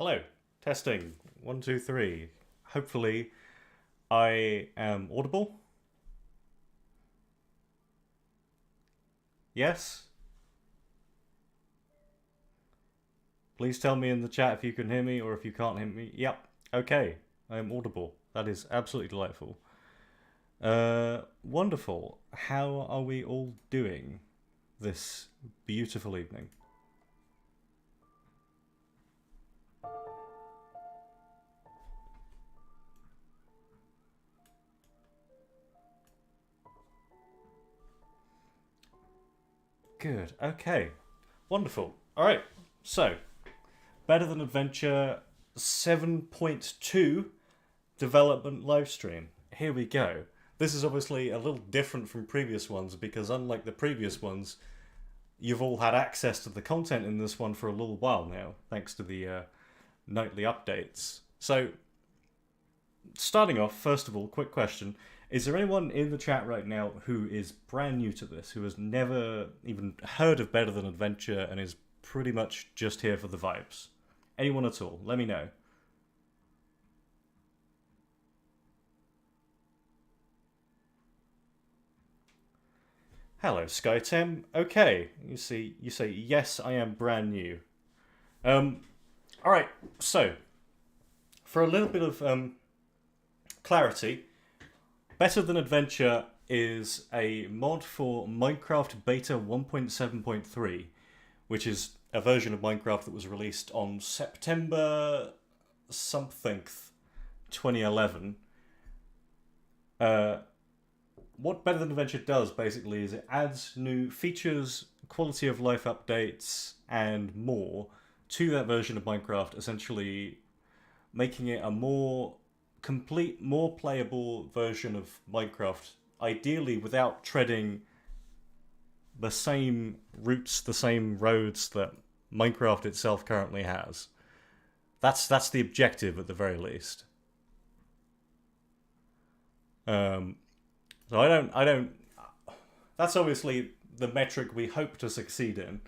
Hello. Testing. 1, 2, 3. Hopefully I am audible. Yes? Please tell me in the chat if you can hear me or if you can't hear me. Yep. Okay. I am audible. That is absolutely delightful. Wonderful. How are we all doing this beautiful evening? Good. Okay. Wonderful. All right. So, Better Than Adventure 7.2 development livestream. Here we go. This is obviously a little different from previous ones because unlike the previous ones, you've all had access to the content in this one for a little while now, thanks to the nightly updates. So, starting off, first of all, quick question. Is there anyone in the chat right now who is brand new to this, who has never even heard of Better Than Adventure and is pretty much just here for the vibes? Anyone at all? Let me know. Hello, SkyTem. Okay, you say yes, I am brand new. All right. So, for a little bit of clarity, Better Than Adventure is a mod for Minecraft Beta 1.7.3, which is a version of Minecraft that was released on September something 2011. What Better Than Adventure does basically is it adds new features, quality of life updates, and more to that version of Minecraft, essentially making it a more complete, more playable version of Minecraft, ideally without treading the same routes, the same roads that Minecraft itself currently has. That's the objective at the very least. So I don't. That's obviously the metric we hope to succeed in,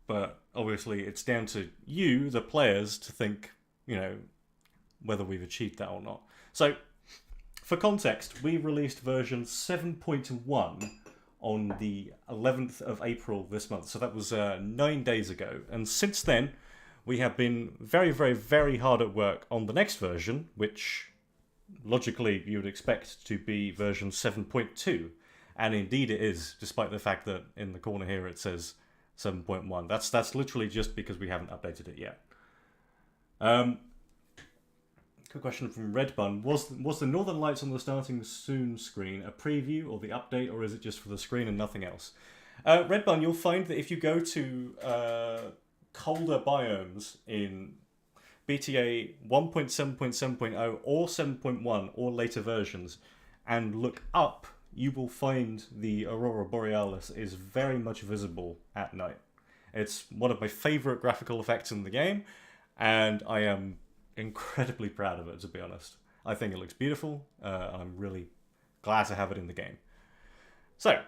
but obviously it's down to you, the players, to think, whether we've achieved that or not. So, for context, we released version 7.1 on the 11th of April this month. So that was 9 days ago. And since then, we have been very, very, very hard at work on the next version, which logically you would expect to be version 7.2. And indeed it is, despite the fact that in the corner here it says 7.1. That's literally just because we haven't updated it yet. Good question from Redbun. Was the Northern Lights on the starting soon screen a preview or the update, or is it just for the screen and nothing else? Redbun, you'll find that if you go to colder biomes in BTA 1.7.7.0 or 7.1 or later versions and look up, you will find the Aurora Borealis is very much visible at night. It's one of my favourite graphical effects in the game, and I am incredibly proud of it, to be honest. I think it looks beautiful. I'm really glad to have it in the game. So,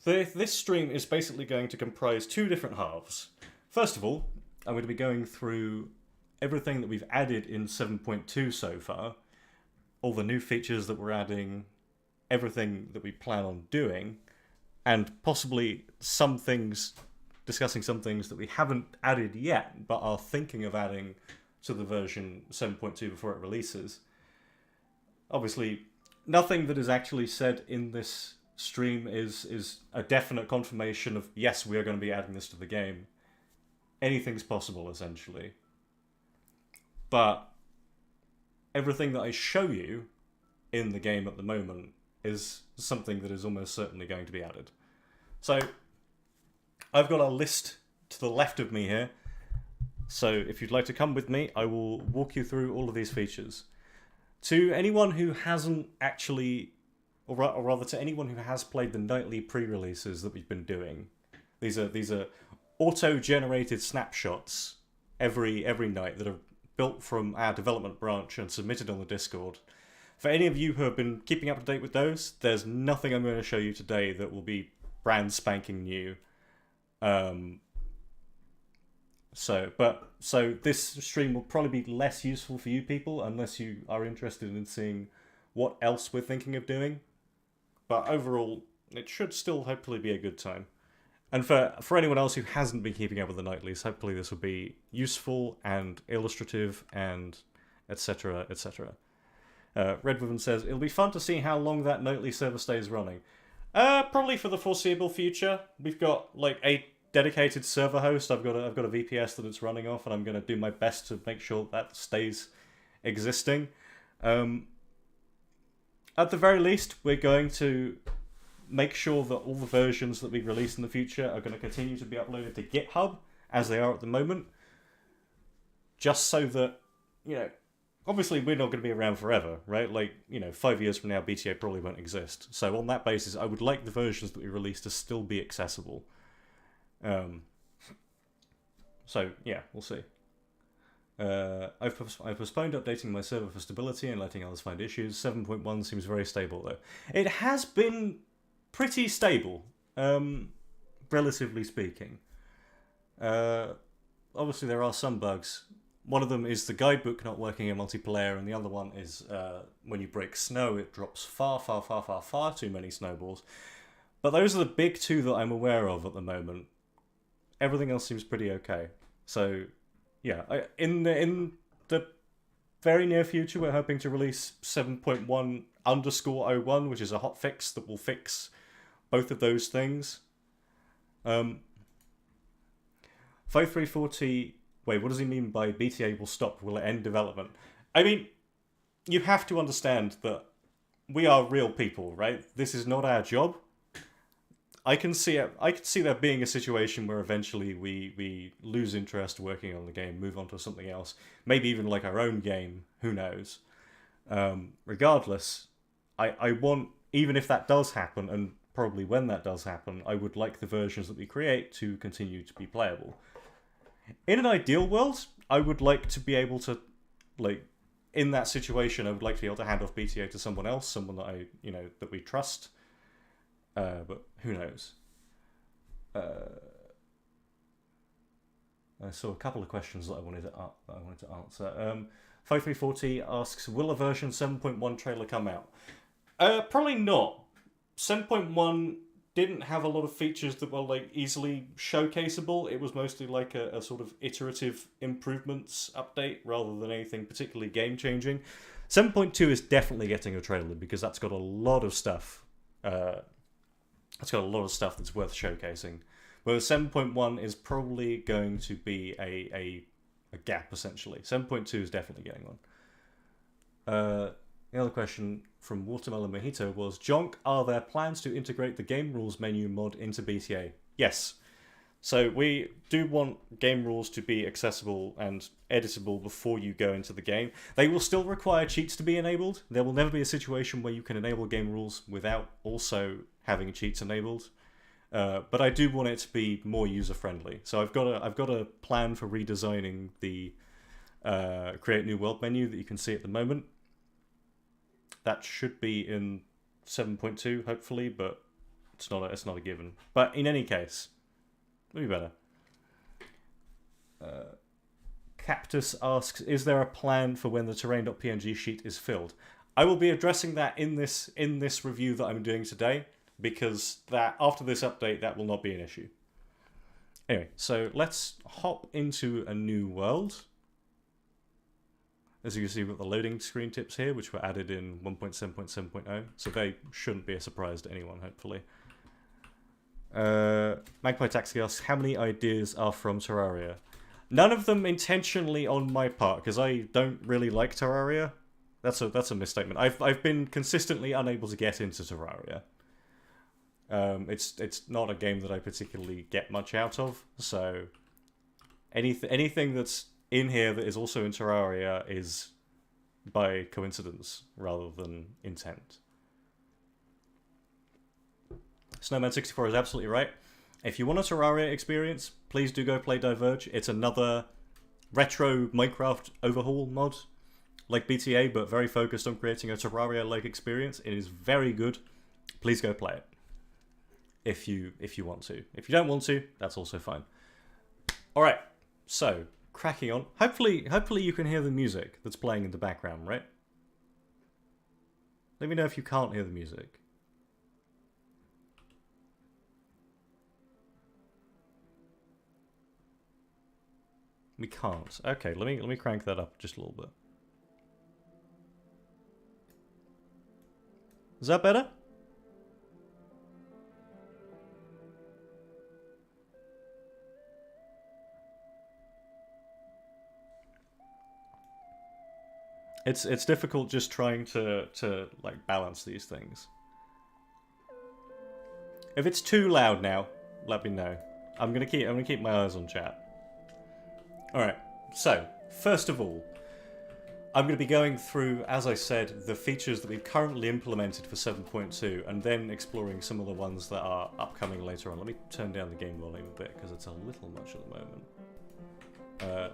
this stream is basically going to comprise two different halves. First of all, I'm going to be going through everything that we've added in 7.2 so far, all the new features that we're adding, everything that we plan on doing, and possibly discussing some things that we haven't added yet, but are thinking of adding to the version 7.2 before it releases. Obviously, nothing that is actually said in this stream is a definite confirmation of, yes, we are going to be adding this to the game. Anything's possible, essentially. But everything that I show you in the game at the moment is something that is almost certainly going to be added. So, I've got a list to the left of me here. So if you'd like to come with me, I will walk you through all of these features. To anyone who hasn't actually, or rather to anyone who has played the nightly pre-releases that we've been doing, these are auto-generated snapshots every night that are built from our development branch and submitted on the Discord. For any of you who have been keeping up to date with those, there's nothing I'm going to show you today that will be brand spanking new. So this stream will probably be less useful for you people unless you are interested in seeing what else we're thinking of doing. But overall, it should still hopefully be a good time. And for anyone else who hasn't been keeping up with the nightlies, hopefully this will be useful and illustrative and etc. etc. Red Woman says, it'll be fun to see how long that nightly server stays running. Probably for the foreseeable future. We've got like a dedicated server host. I've got a VPS that it's running off, and I'm going to do my best to make sure that stays existing. At the very least, we're going to make sure that all the versions that we release in the future are going to continue to be uploaded to GitHub, as they are at the moment. Just so that, you know, obviously we're not going to be around forever, right? Like, 5 years from now, BTA probably won't exist. So on that basis, I would like the versions that we release to still be accessible. So, yeah, we'll see. I've postponed updating my server for stability and letting others find issues. 7.1 seems very stable, though. It has been pretty stable, relatively speaking. Obviously, there are some bugs. One of them is the guidebook not working in multiplayer, and the other one is when you break snow, it drops far too many snowballs. But those are the big two that I'm aware of at the moment. Everything else seems pretty okay. So, yeah, in the very near future, we're hoping to release 7.1_01, which is a hotfix that will fix both of those things. 5340... Wait, what does he mean by BTA will stop? Will it end development? I mean, you have to understand that we are real people, right? This is not our job. I can see there being a situation where eventually we lose interest working on the game, move on to something else, maybe even like our own game. Who knows? Regardless, I want, even if that does happen, and probably when that does happen, I would like the versions that we create to continue to be playable. In an ideal world, I would like to be able to, like, in that situation, I would like to be able to hand off BTA to someone else, someone that that we trust. But who knows? I saw a couple of questions that I wanted to answer. 5340 asks, will a version 7.1 trailer come out? Probably not. 7.1 didn't have a lot of features that were like easily showcaseable. It was mostly like a sort of iterative improvements update rather than anything particularly game changing. 7.2 is definitely getting a trailer because that's got a lot of stuff. It's got a lot of stuff that's worth showcasing. Whereas 7.1 is probably going to be a gap, essentially. 7.2 is definitely getting one. The other question from Watermelon Mojito was, Jonk, are there plans to integrate the game rules menu mod into BTA? Yes. So we do want game rules to be accessible and editable before you go into the game. They will still require cheats to be enabled. There will never be a situation where you can enable game rules without also having cheats enabled. But I do want it to be more user-friendly. So I've got a plan for redesigning the Create New World menu that you can see at the moment. That should be in 7.2, hopefully, but it's not a given. But in any case, it'll be better. Cactus asks, is there a plan for when the terrain.png sheet is filled? I will be addressing that in this review that I'm doing today, because that after this update, that will not be an issue. Anyway, so let's hop into a new world. As you can see, we've got the loading screen tips here, which were added in 1.7.7.0, so they shouldn't be a surprise to anyone, hopefully. Magpie Taxi asks, how many ideas are from Terraria? None of them intentionally on my part, because I don't really like Terraria. That's a misstatement. I've been consistently unable to get into Terraria. It's not a game that I particularly get much out of, so anything that's in here that is also in Terraria is by coincidence rather than intent. Snowman64 is absolutely right. If you want a Terraria experience, please do go play Diverge. It's another retro Minecraft overhaul mod, like BTA, but very focused on creating a Terraria-like experience. It is very good. Please go play it. If you want to. If you don't want to, that's also fine. Alright, so cracking on. Hopefully you can hear the music that's playing in the background, right? Let me know if you can't hear the music. We can't. Okay, let me crank that up just a little bit. Is that better? It's difficult just trying to like balance these things. If it's too loud now, let me know. I'm gonna keep my eyes on chat. Alright, so first of all, I'm going to be going through, as I said, the features that we've currently implemented for 7.2 and then exploring some of the ones that are upcoming later on. Let me turn down the game volume a bit because it's a little much at the moment.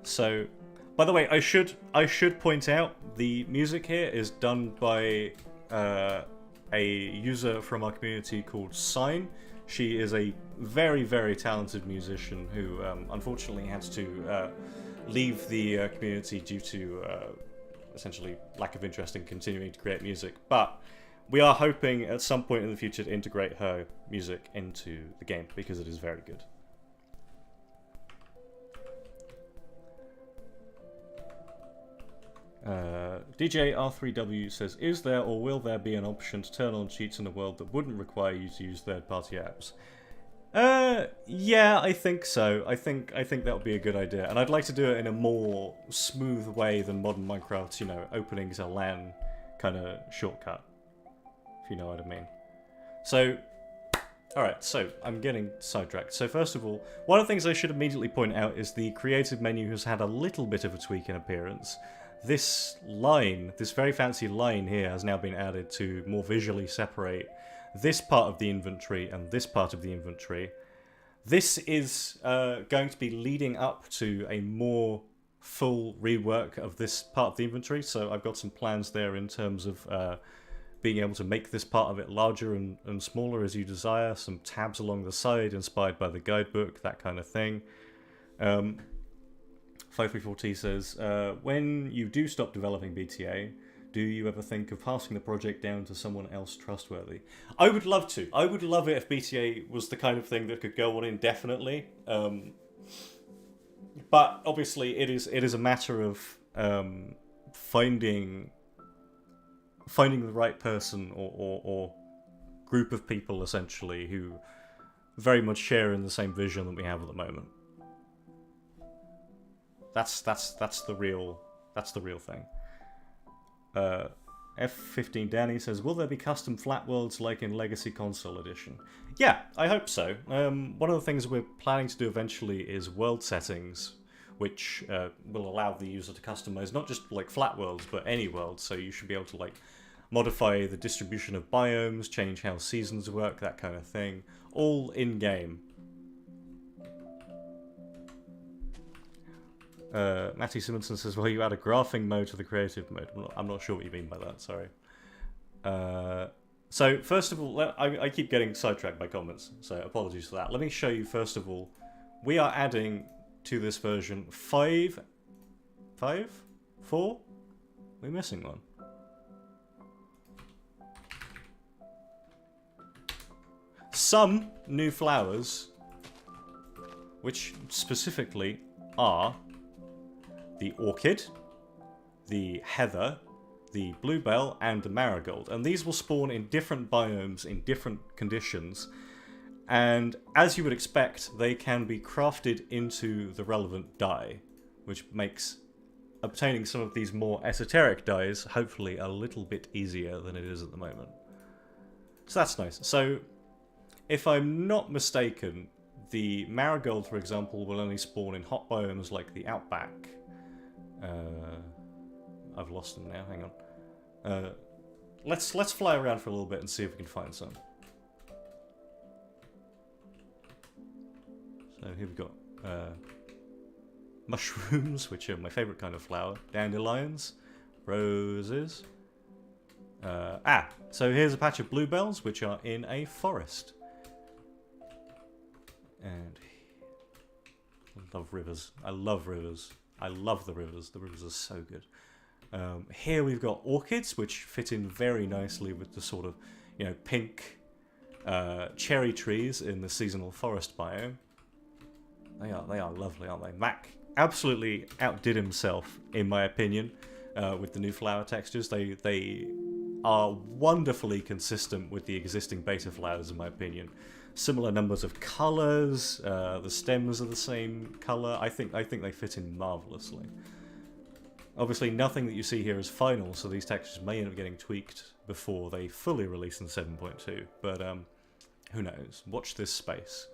So, by the way, I should point out the music here is done by a user from our community called Sign. She is a very, very talented musician who unfortunately had to leave the community due to essentially lack of interest in continuing to create music. But we are hoping at some point in the future to integrate her music into the game because it is very good. DJ R3W says, is there or will there be an option to turn on cheats in a world that wouldn't require you to use third-party apps? Yeah, I think so. I think that would be a good idea. And I'd like to do it in a more smooth way than modern Minecraft's, you know, opening to LAN kind of shortcut. If you know what I mean. So, alright, so I'm getting sidetracked. So first of all, one of the things I should immediately point out is the creative menu has had a little bit of a tweak in appearance. This line, this very fancy line here, has now been added to more visually separate this part of the inventory and this part of the inventory. This is going to be leading up to a more full rework of this part of the inventory, so I've got some plans there in terms of being able to make this part of it larger and smaller as you desire, some tabs along the side inspired by the guidebook, that kind of thing. 534T says, when you do stop developing BTA, do you ever think of passing the project down to someone else trustworthy? I would love to. I would love it if BTA was the kind of thing that could go on indefinitely. But obviously it is a matter of finding the right person or group of people essentially who very much share in the same vision that we have at the moment. That's the real thing. F15 Danny says, will there be custom flat worlds like in Legacy Console Edition? Yeah, I hope so. One of the things we're planning to do eventually is world settings, which will allow the user to customize not just like flat worlds, but any world. So you should be able to like modify the distribution of biomes, change how seasons work, that kind of thing, all in game. Matty Simonson says, well, you add a graphing mode to the creative mode. I'm not sure what you mean by that, sorry. So, first of all, I keep getting sidetracked by comments, so apologies for that. Let me show you, first of all, we are adding to this version 4? We're missing one. Some new flowers, which specifically are the orchid, the heather, the bluebell, and the marigold. And these will spawn in different biomes in different conditions. And as you would expect, they can be crafted into the relevant dye, which makes obtaining some of these more esoteric dyes hopefully a little bit easier than it is at the moment. So that's nice. So, if I'm not mistaken, the marigold, for example, will only spawn in hot biomes like the outback. I've lost them now, hang on. Let's fly around for a little bit and see if we can find some. So here we've got mushrooms, which are my favourite kind of flower, dandelions, roses. So here's a patch of bluebells, which are in a forest. And love rivers. I love rivers. I love the rivers. The rivers are so good. Here we've got orchids, which fit in very nicely with the sort of, you know, pink cherry trees in the seasonal forest biome. They are lovely, aren't they? Mac absolutely outdid himself, in my opinion, with the new flower textures. They are wonderfully consistent with the existing beta flowers, in my opinion. Similar numbers of colours, the stems are the same colour. I think they fit in marvellously. Obviously, nothing that you see here is final, so these textures may end up getting tweaked before they fully release in 7.2. But who knows? Watch this space.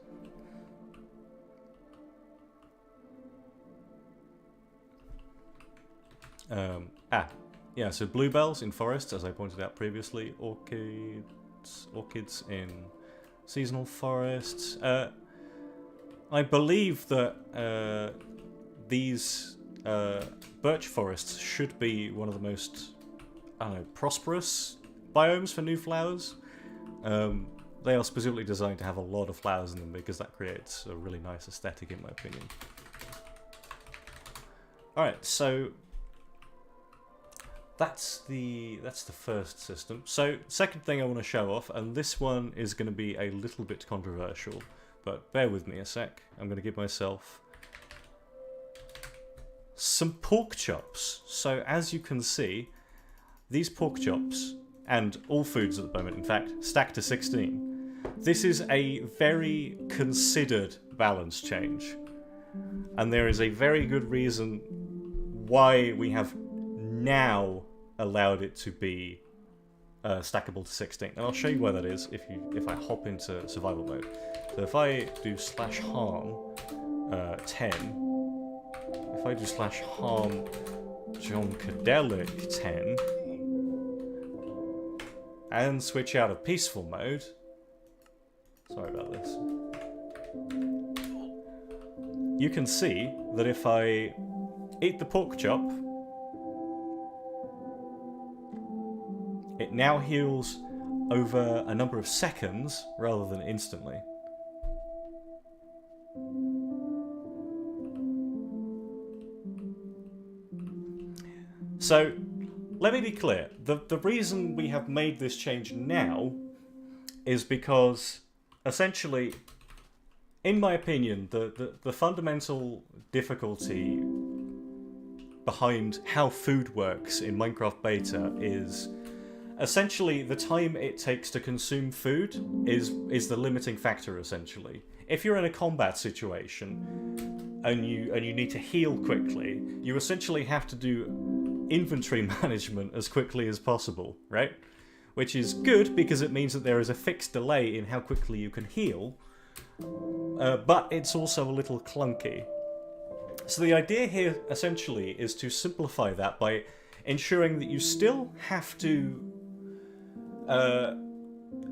Yeah, so bluebells in forests, as I pointed out previously. Orchids in seasonal forests. I believe that these birch forests should be one of the most, I don't know, prosperous biomes for new flowers. They are specifically designed to have a lot of flowers in them because that creates a really nice aesthetic, in my opinion. Alright, so that's the first system. So second thing I want to show off, and this one is going to be a little bit controversial, but bear with me a sec. I'm going to give myself some pork chops. So as you can see, these pork chops, and all foods at the moment, in fact, stack to 16. This is a very considered balance change. And there is a very good reason why we have now allowed it to be stackable to 16. And I'll show you why that is if I hop into survival mode. So if I do /harm 10, if I do /harm Jonkadelic 10, and switch out of peaceful mode, sorry about this, you can see that if I eat the pork chop, it now heals over a number of seconds rather than instantly. So, let me be clear. The reason we have made this change now is because, essentially, in my opinion, the fundamental difficulty behind how food works in Minecraft Beta is essentially the time it takes to consume food is the limiting factor, essentially. If you're in a combat situation and you need to heal quickly, you essentially have to do inventory management as quickly as possible, right? Which is good because it means that there is a fixed delay in how quickly you can heal, but it's also a little clunky. So the idea here essentially is to simplify that by ensuring that you still have to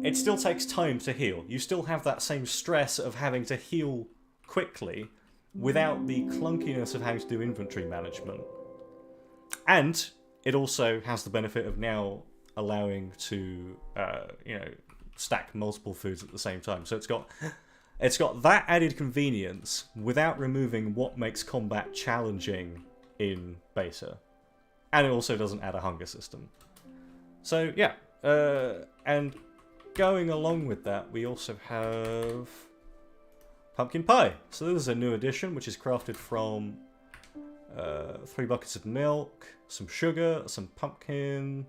it still takes time to heal. You still have that same stress of having to heal quickly without the clunkiness of having to do inventory management. And it also has the benefit of now allowing to, stack multiple foods at the same time. So it's got that added convenience without removing what makes combat challenging in beta. And it also doesn't add a hunger system. So, yeah. And going along with that, we also have pumpkin pie. So this is a new addition, which is crafted from 3 buckets of milk, some sugar, some pumpkin,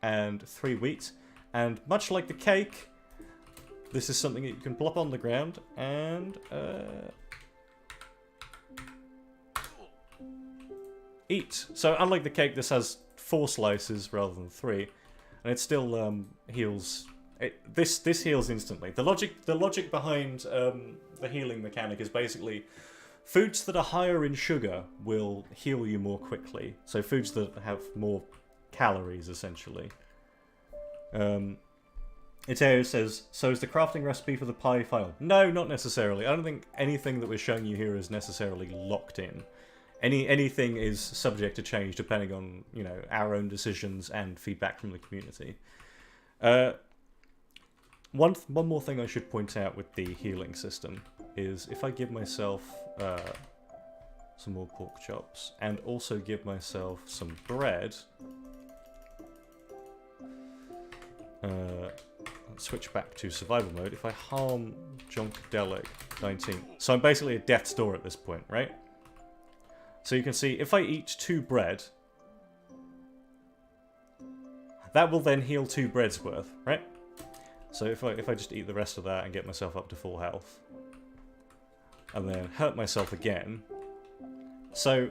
and 3 wheat. And much like the cake, this is something that you can plop on the ground and eat. So unlike the cake, this has 4 slices rather than 3, and it still heals. This heals instantly. The logic behind the healing mechanic is basically foods that are higher in sugar will heal you more quickly. So foods that have more calories, essentially. Iteo says, so is the crafting recipe for the pie final? No, not necessarily. I don't think anything that we're showing you here is necessarily locked in. Anything is subject to change depending on, our own decisions and feedback from the community. One more thing I should point out with the healing system is if I give myself some more pork chops, and also give myself some bread. Switch back to survival mode. If I harm Junkdelic 19, so I'm basically a death's door at this point, right? So you can see if I eat 2 bread, that will then heal 2 bread's worth, right? So if I just eat the rest of that and get myself up to full health, and then hurt myself again. So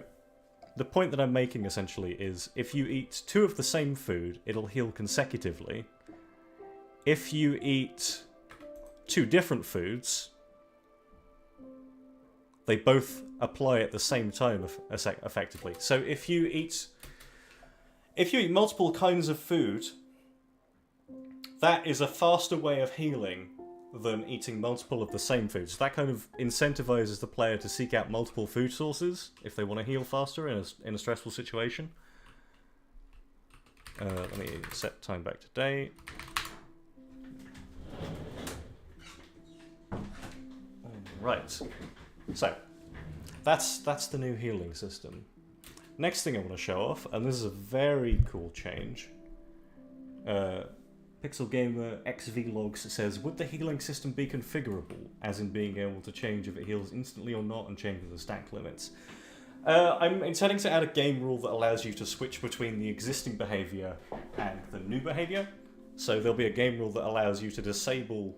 the point that I'm making essentially is if you eat 2 of the same food, it'll heal consecutively. If you eat 2 different foods, they both apply at the same time effectively. So if you eat multiple kinds of food, that is a faster way of healing than eating multiple of the same foods. That kind of incentivizes the player to seek out multiple food sources if they want to heal faster in a stressful situation. Let me set time back to day. Right, so that's the new healing system. Next thing I want to show off, and this is a very cool change. Pixel Gamer XVlogs says, would the healing system be configurable, as in being able to change if it heals instantly or not and change the stack limits? I'm intending to add a game rule that allows you to switch between the existing behavior and the new behavior. So there'll be a game rule that allows you to disable,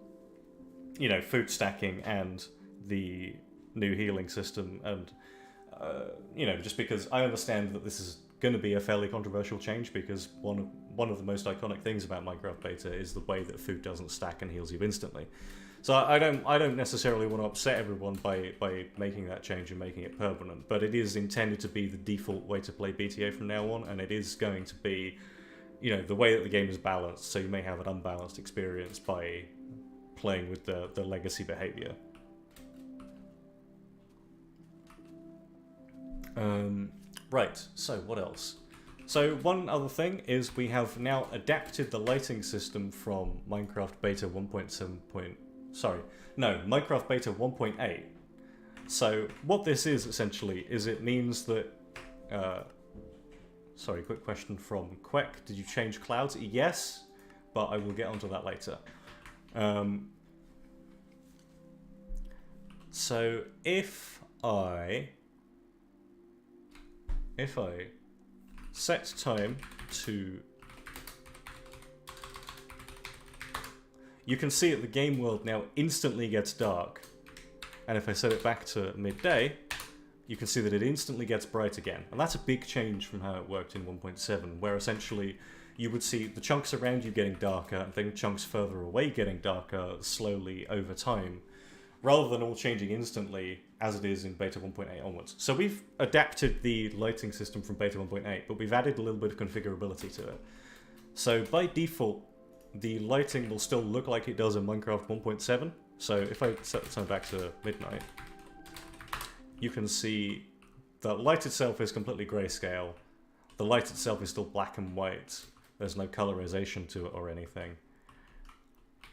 you know, food stacking and the new healing system, and you know, just because I understand that this is going to be a fairly controversial change, because one of the most iconic things about Minecraft Beta is the way that food doesn't stack and heals you instantly. So I don't necessarily want to upset everyone by making that change and making it permanent, but it is intended to be the default way to play BTA from now on, and it is going to be, you know, the way that the game is balanced, so you may have an unbalanced experience by playing with the legacy behavior. Right, so what else? So one other thing is we have now adapted the lighting system from Minecraft Beta 1.7. Minecraft Beta 1.8. So what this is essentially is it means that sorry, quick question from Quek. Did you change clouds? Yes, but I will get onto that later. So if I set time to... You can see that the game world now instantly gets dark. And if I set it back to midday, you can see that it instantly gets bright again. And that's a big change from how it worked in 1.7, where essentially you would see the chunks around you getting darker and then chunks further away getting darker slowly over time, rather than all changing instantly as it is in Beta 1.8 onwards. So we've adapted the lighting system from Beta 1.8, but we've added a little bit of configurability to it. So by default, the lighting will still look like it does in Minecraft 1.7. So if I set the time back to midnight, you can see the light itself is completely grayscale. The light itself is still black and white. There's no colorization to it or anything.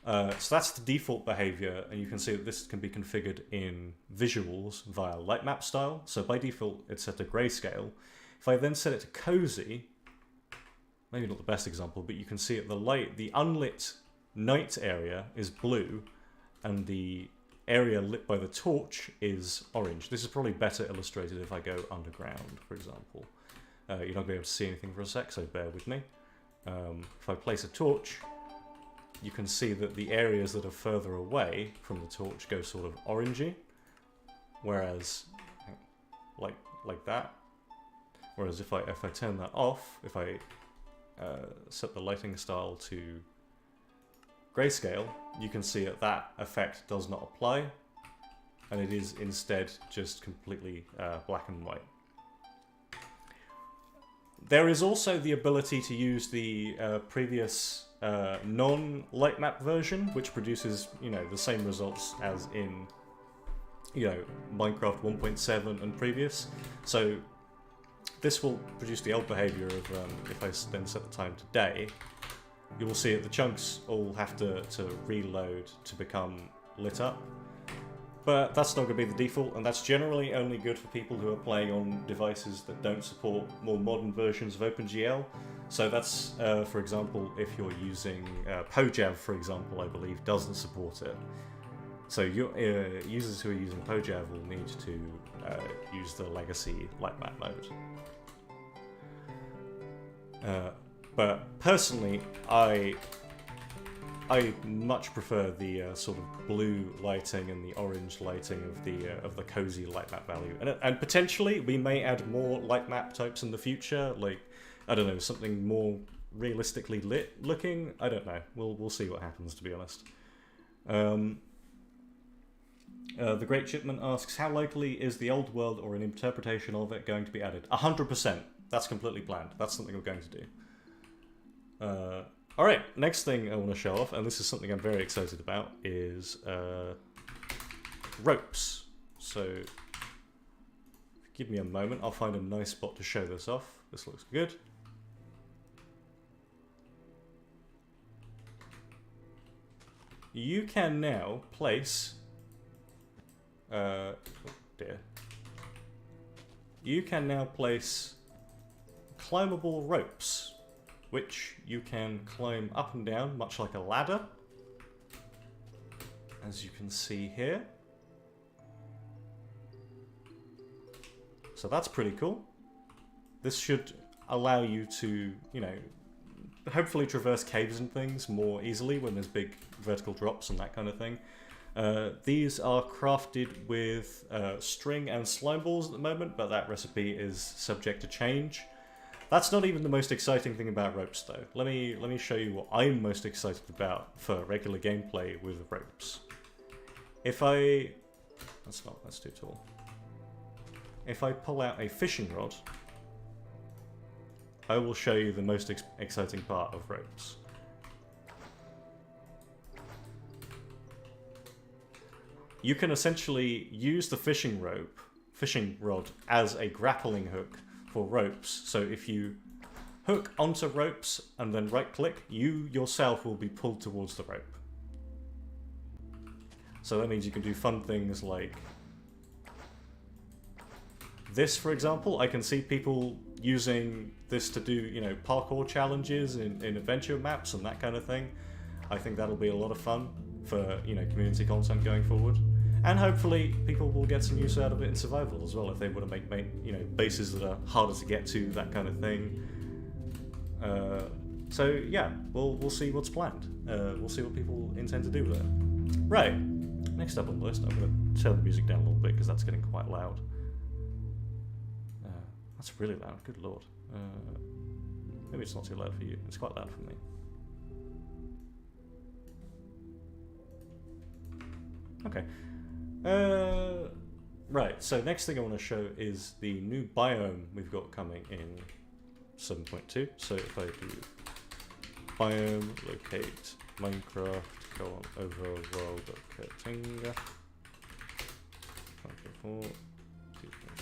So that's the default behavior, and you can see that this can be configured in visuals via light map style. So by default, it's set to grayscale. If I then set it to cozy, maybe not the best example, but you can see it, the unlit night area is blue, and the area lit by the torch is orange. This is probably better illustrated if I go underground, for example. You're not going to be able to see anything for a sec, so bear with me. If I place a torch, you can see that the areas that are further away from the torch go sort of orangey, whereas like that. Whereas if I turn that off, if I set the lighting style to grayscale, you can see that effect does not apply, and it is instead just completely black and white. There is also the ability to use the previous non-light map version, which produces, you know, the same results as in, you know, Minecraft 1.7 and previous. So this will produce the old behavior of, if I then set the time to day, you will see that the chunks all have to reload to become lit up. But that's not going to be the default, and that's generally only good for people who are playing on devices that don't support more modern versions of OpenGL. So that's, for example, if you're using PoJav, for example, I believe, doesn't support it. So your users who are using PoJav will need to use the legacy lightmap mode. But personally, I much prefer the sort of blue lighting and the orange lighting of the cozy lightmap value, and potentially we may add more lightmap types in the future. Like, I don't know, something more realistically lit looking. I don't know. We'll see what happens, to be honest. The Great Shipman asks, how likely is the old world or an interpretation of it going to be added? 100%. That's completely planned. That's something we're going to do. Alright, next thing I want to show off, and this is something I'm very excited about, is ropes. So, give me a moment, I'll find a nice spot to show this off. This looks good. You can now place... oh dear. You can now place climbable ropes, which you can climb up and down, much like a ladder, as you can see here. So that's pretty cool. This should allow you to, you know, hopefully traverse caves and things more easily when there's big vertical drops and that kind of thing. These are crafted with string and slime balls at the moment, but that recipe is subject to change. That's not even the most exciting thing about ropes, though. Let me show you what I'm most excited about for regular gameplay with ropes. If I... that's too tall. If I pull out a fishing rod, I will show you the most exciting part of ropes. You can essentially use the fishing rod as a grappling hook for ropes. So if you hook onto ropes and then right click, you yourself will be pulled towards the rope. So that means you can do fun things like this, for example. I can see people using this to do, you know, parkour challenges in adventure maps and that kind of thing. I think that'll be a lot of fun for, you know, community content going forward. And hopefully people will get some use out of it in survival as well, if they want to make you know, bases that are harder to get to, that kind of thing. So yeah, we'll see what's planned. We'll see what people intend to do with it. Right, next up on the list, I'm going to turn the music down a little bit because that's getting quite loud. That's really loud, good lord. Maybe it's not too loud for you, it's quite loud for me. Okay. Right, so next thing I want to show is the new biome we've got coming in 7.2. So if I do biome, locate Minecraft, go on overworld.Katinga, 5.4,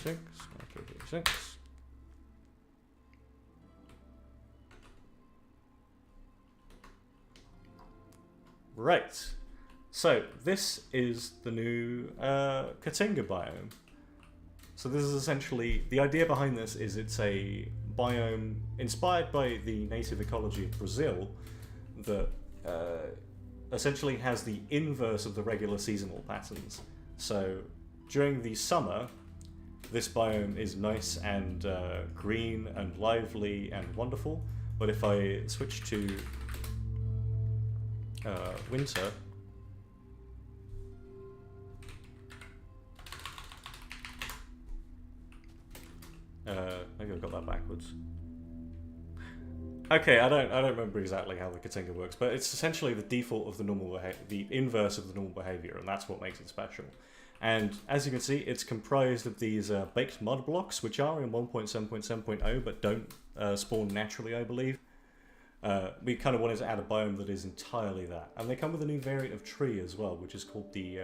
2.6, 5.6. Right. So, this is the new Katinga biome. So this is essentially, the idea behind this is it's a biome inspired by the native ecology of Brazil that essentially has the inverse of the regular seasonal patterns. So during the summer, this biome is nice and green and lively and wonderful, but if I switch to winter, maybe I've got that backwards. Okay, I don't remember exactly how the Katinga works, but it's essentially the default of the normal the inverse of the normal behavior, and that's what makes it special. And as you can see, it's comprised of these baked mud blocks, which are in 1.7.7.0, but don't spawn naturally, I believe. We kind of wanted to add a biome that is entirely that, and they come with a new variant of tree as well, which is called the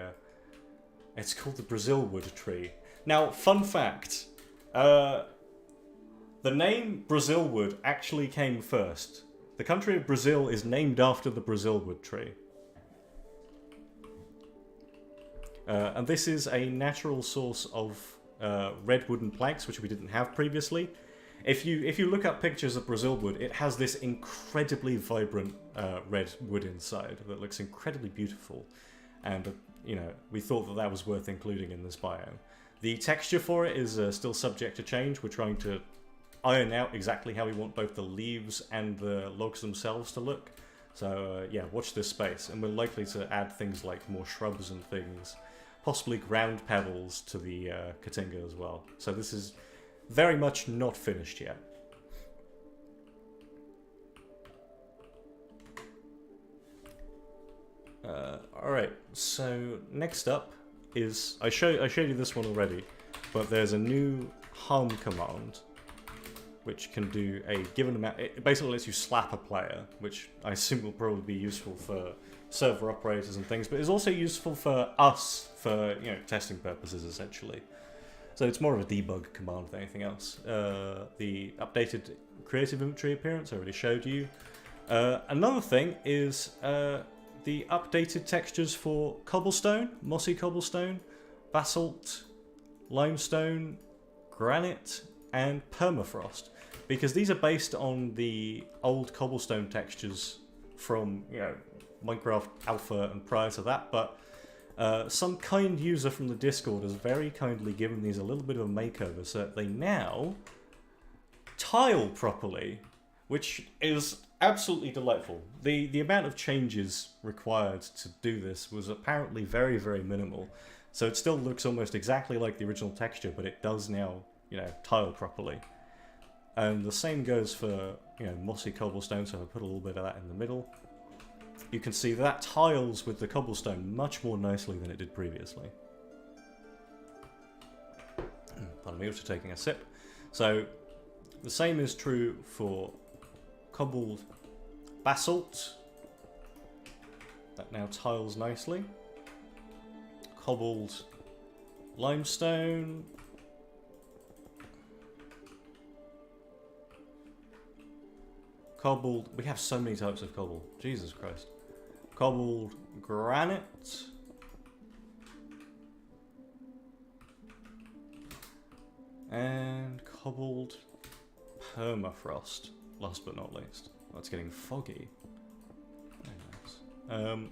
it's called the Brazil wood tree. Now, fun fact. The name Brazilwood actually came first. The country of Brazil is named after the Brazilwood tree. And this is a natural source of red wooden planks, which we didn't have previously. If you look up pictures of Brazil wood, it has this incredibly vibrant red wood inside that looks incredibly beautiful, and you know, we thought that that was worth including in this biome. The texture for it is still subject to change. We're trying to iron out exactly how we want both the leaves and the logs themselves to look. So yeah, watch this space, and we're likely to add things like more shrubs and things, possibly ground pebbles to the Caatinga as well. So this is very much not finished yet. Alright, so next up is, I showed you this one already, but there's a new harm command which can do a given amount. It basically lets you slap a player, which I assume will probably be useful for server operators and things, but is also useful for us for, you know, testing purposes essentially. So it's more of a debug command than anything else. The updated creative inventory appearance I already showed you. Another thing is the updated textures for cobblestone, mossy cobblestone, basalt, limestone, granite, and permafrost, because these are based on the old cobblestone textures from, you know, Minecraft Alpha and prior to that, but some kind user from the Discord has very kindly given these a little bit of a makeover so that they now tile properly, which is absolutely delightful. The amount of changes required to do this was apparently very, very minimal. So it still looks almost exactly like the original texture, but it does now, you know, tile properly. And the same goes for, you know, mossy cobblestone, so I put a little bit of that in the middle. You can see that tiles with the cobblestone much more nicely than it did previously. Pardon me, after taking a sip. So the same is true for cobbled basalt. That now tiles nicely. Cobbled limestone. Cobbled, we have so many types of cobble, Jesus Christ. Cobbled granite. And cobbled permafrost, last but not least. Oh, it's getting foggy. Very nice.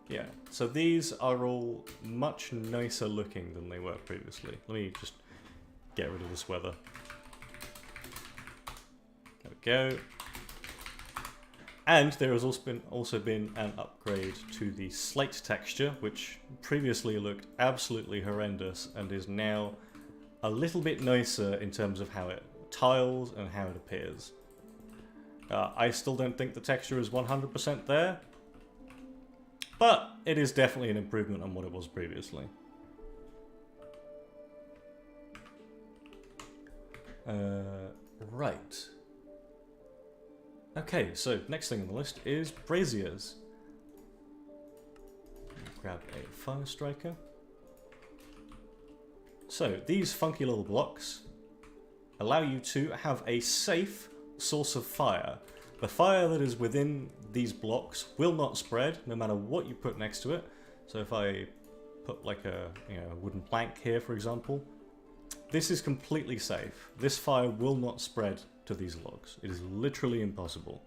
Yeah, so these are all much nicer looking than they were previously. Let me just get rid of this weather. There we go. And there has also been an upgrade to the slate texture, which previously looked absolutely horrendous and is now a little bit nicer in terms of how it tiles and how it appears. I still don't think the texture is 100% there, but it is definitely an improvement on what it was previously. Right. Okay, so next thing on the list is braziers. Grab a fire striker. So these funky little blocks allow you to have a safe source of fire. The fire that is within these blocks will not spread no matter what you put next to it. So if I put like a wooden plank here, for example, this is completely safe. This fire will not spread to these logs. It is literally impossible.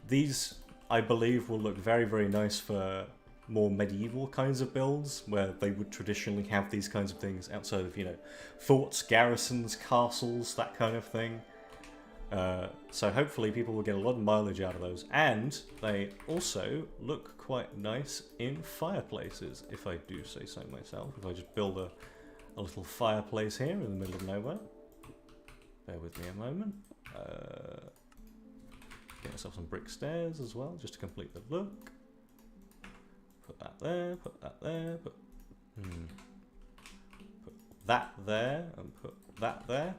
These, I believe, will look very, very nice for more medieval kinds of builds, where they would traditionally have these kinds of things outside of, you know, forts, garrisons, castles, that kind of thing. So hopefully people will get a lot of mileage out of those, and they also look quite nice in fireplaces, if I do say so myself. If I just build a little fireplace here in the middle of nowhere. Bear with me a moment. Get myself some brick stairs as well, just to complete the look. Put that there, put that there, put that there, and put that there.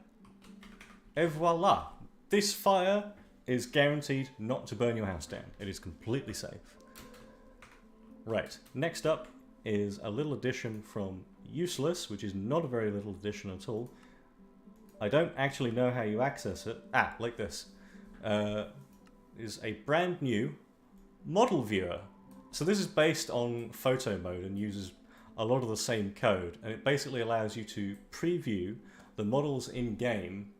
Et voila! This fire is guaranteed not to burn your house down. It is completely safe. Right, next up is a little addition from Useless, which is not a very little addition at all. I don't actually know how you access it. Like this. Is a brand new model viewer. So this is based on photo mode and uses a lot of the same code, and it basically allows you to preview the models in game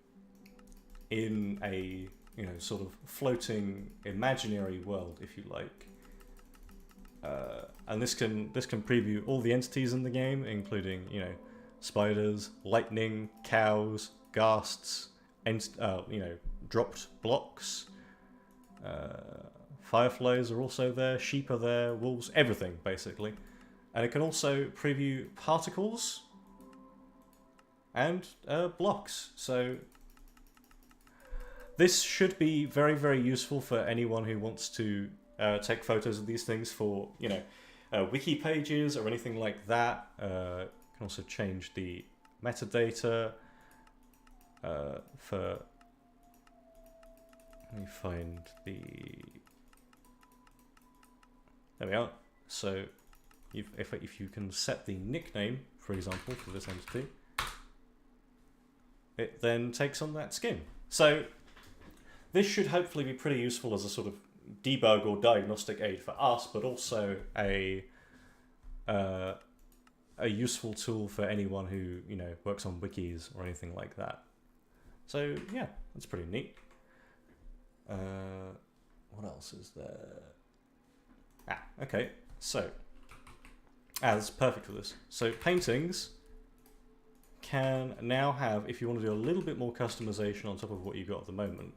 in a, you know, sort of floating imaginary world, if you like. And this can preview all the entities in the game, including, you know, spiders, lightning, cows, ghasts, you know, dropped blocks. Fireflies are also there, sheep are there, wolves, everything basically. And it can also preview particles and blocks. So this should be very, very useful for anyone who wants to take photos of these things for, you know, wiki pages or anything like that. You can also change the metadata for... Let me find the... There we are. So if you can set the nickname, for example, for this entity, it then takes on that skin. So this should hopefully be pretty useful as a sort of debug or diagnostic aid for us, but also a useful tool for anyone who, you know, works on wikis or anything like that. So yeah, that's pretty neat. What else is there? Okay, so that's perfect for this. So paintings can now have, if you want to do a little bit more customization on top of what you've got at the moment,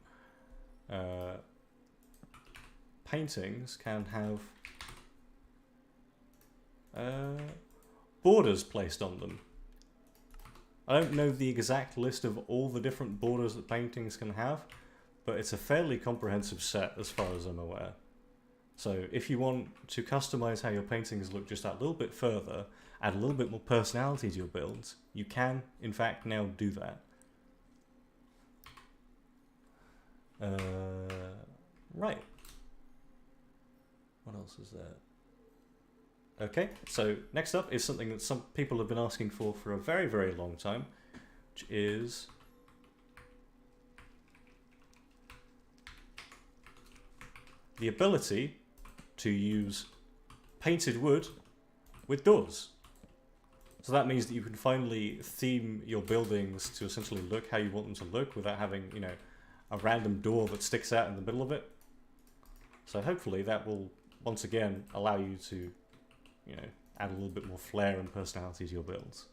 paintings can have borders placed on them. I don't know the exact list of all the different borders that paintings can have, but it's a fairly comprehensive set as far as I'm aware. So if you want to customize how your paintings look just that little bit further, add a little bit more personality to your builds, you can in fact now do that. Right. What else is there? Okay, so next up is something that some people have been asking for a very, very long time, which is the ability to use painted wood with doors. So that means that you can finally theme your buildings to essentially look how you want them to look without having, you know, a random door that sticks out in the middle of it. So hopefully that will once again allow you to, you know, add a little bit more flair and personality to your builds.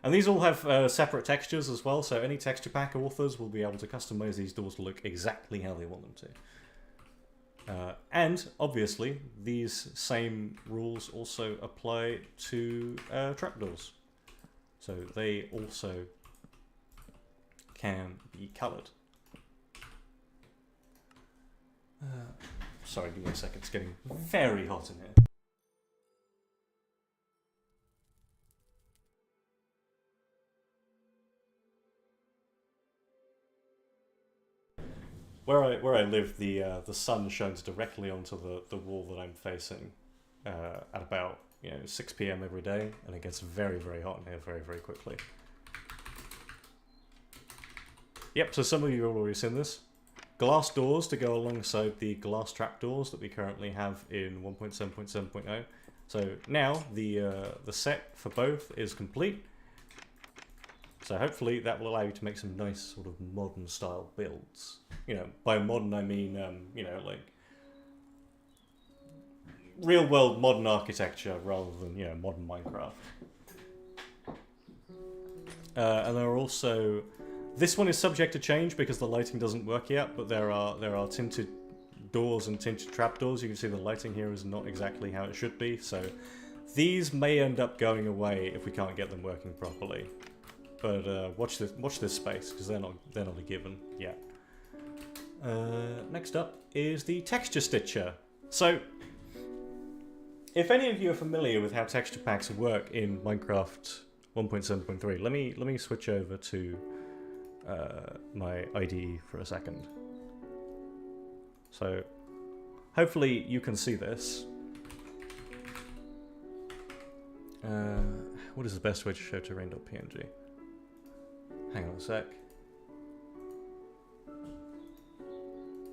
And these all have separate textures as well, so any texture pack authors will be able to customize these doors to look exactly how they want them to. And obviously, these same rules also apply to trapdoors. So they also can be colored. Sorry, give me a second, it's getting very hot in here. Where I live, the sun shines directly onto the wall that I'm facing at about 6 PM every day, and it gets very, very hot in here very, very quickly. Yep, so some of you have already seen this. Glass doors to go alongside the glass trapdoors that we currently have in 1.7.7.0. So now the set for both is complete. So hopefully that will allow you to make some nice sort of modern style builds. You know, by modern I mean, like real world modern architecture rather than, modern Minecraft. And there are also, this one is subject to change because the lighting doesn't work yet, but there are tinted doors and tinted trapdoors. You can see the lighting here is not exactly how it should be, so these may end up going away if we can't get them working properly. But watch this space, because they're not a given yet. Next up is the texture stitcher. So, if any of you are familiar with how texture packs work in Minecraft 1.7.3, let me switch over to my IDE for a second. So, hopefully you can see this. What is the best way to show terrain.png? Hang on a sec.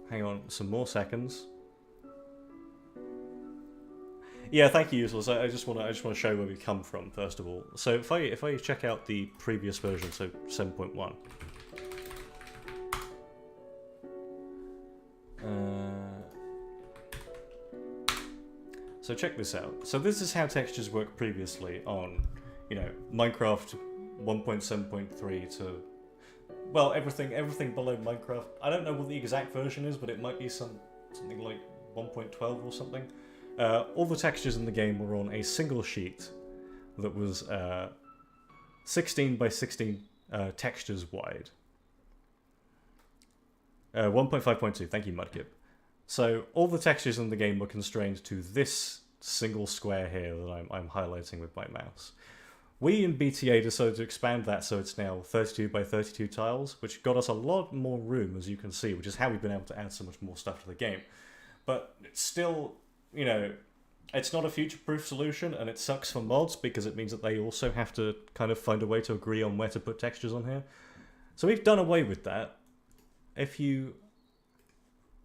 Hang on some more seconds. Yeah, thank you, Useless. I just want to show where we come from first of all. So if I check out the previous version, so 7.1. So check this out. So this is how textures work previously on, you know, Minecraft 1.7.3 to, well, everything below Minecraft. I don't know what the exact version is, but it might be something like 1.12 or something. All the textures in the game were on a single sheet that was 16 by 16 textures wide. 1.5.2, thank you, Mudkip. So all the textures in the game were constrained to this single square here that I'm highlighting with my mouse. We in BTA decided to expand that so it's now 32 by 32 tiles, which got us a lot more room, as you can see, which is how we've been able to add so much more stuff to the game. But it's still, you know, it's not a future-proof solution, and it sucks for mods because it means that they also have to kind of find a way to agree on where to put textures on here. So we've done away with that.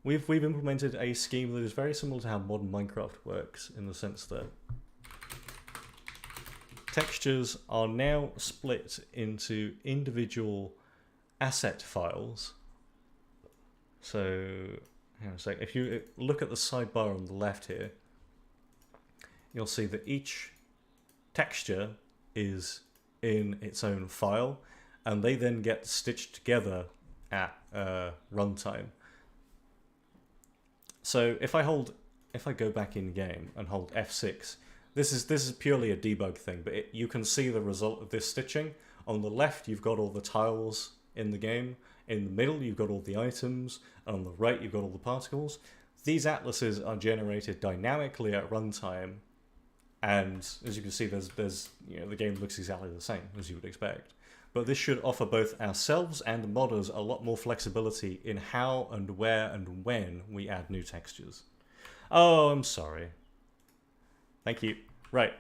We've implemented a scheme that is very similar to how modern Minecraft works, in the sense that textures are now split into individual asset files. So, hang on a sec. If you look at the sidebar on the left here, you'll see that each texture is in its own file, and they then get stitched together at runtime. So if I go back in game and hold F6, this is purely a debug thing, but you can see the result of this stitching. On the left, you've got all the tiles in the game. In the middle, you've got all the items, and on the right, you've got all the particles. These atlases are generated dynamically at runtime, and as you can see, there's you know, the game looks exactly the same as you would expect. But this should offer both ourselves and modders a lot more flexibility in how and where and when we add new textures. Oh, I'm sorry. Thank you. Right.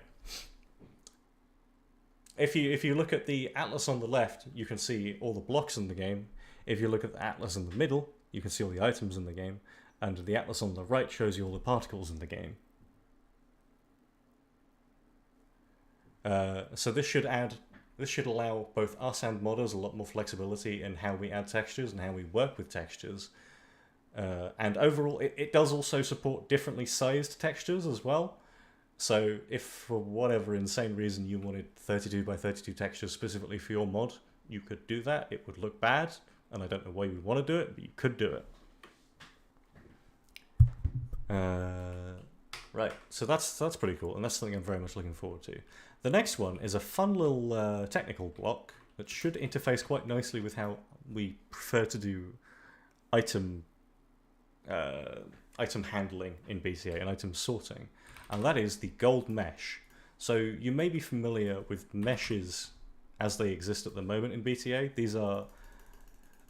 If you look at the atlas on the left, you can see all the blocks in the game. If you look at the atlas in the middle, you can see all the items in the game. And the atlas on the right shows you all the particles in the game. So this should allow both us and modders a lot more flexibility in how we add textures and how we work with textures. And overall, it does also support differently sized textures as well. So if for whatever insane reason you wanted 32 by 32 textures specifically for your mod, you could do that. It would look bad, and I don't know why you would want to do it, but you could do it. Right, so that's pretty cool, and that's something I'm very much looking forward to. The next one is a fun little technical block that should interface quite nicely with how we prefer to do item handling in BTA and item sorting, and that is the gold mesh. So you may be familiar with meshes as they exist at the moment in BTA. These are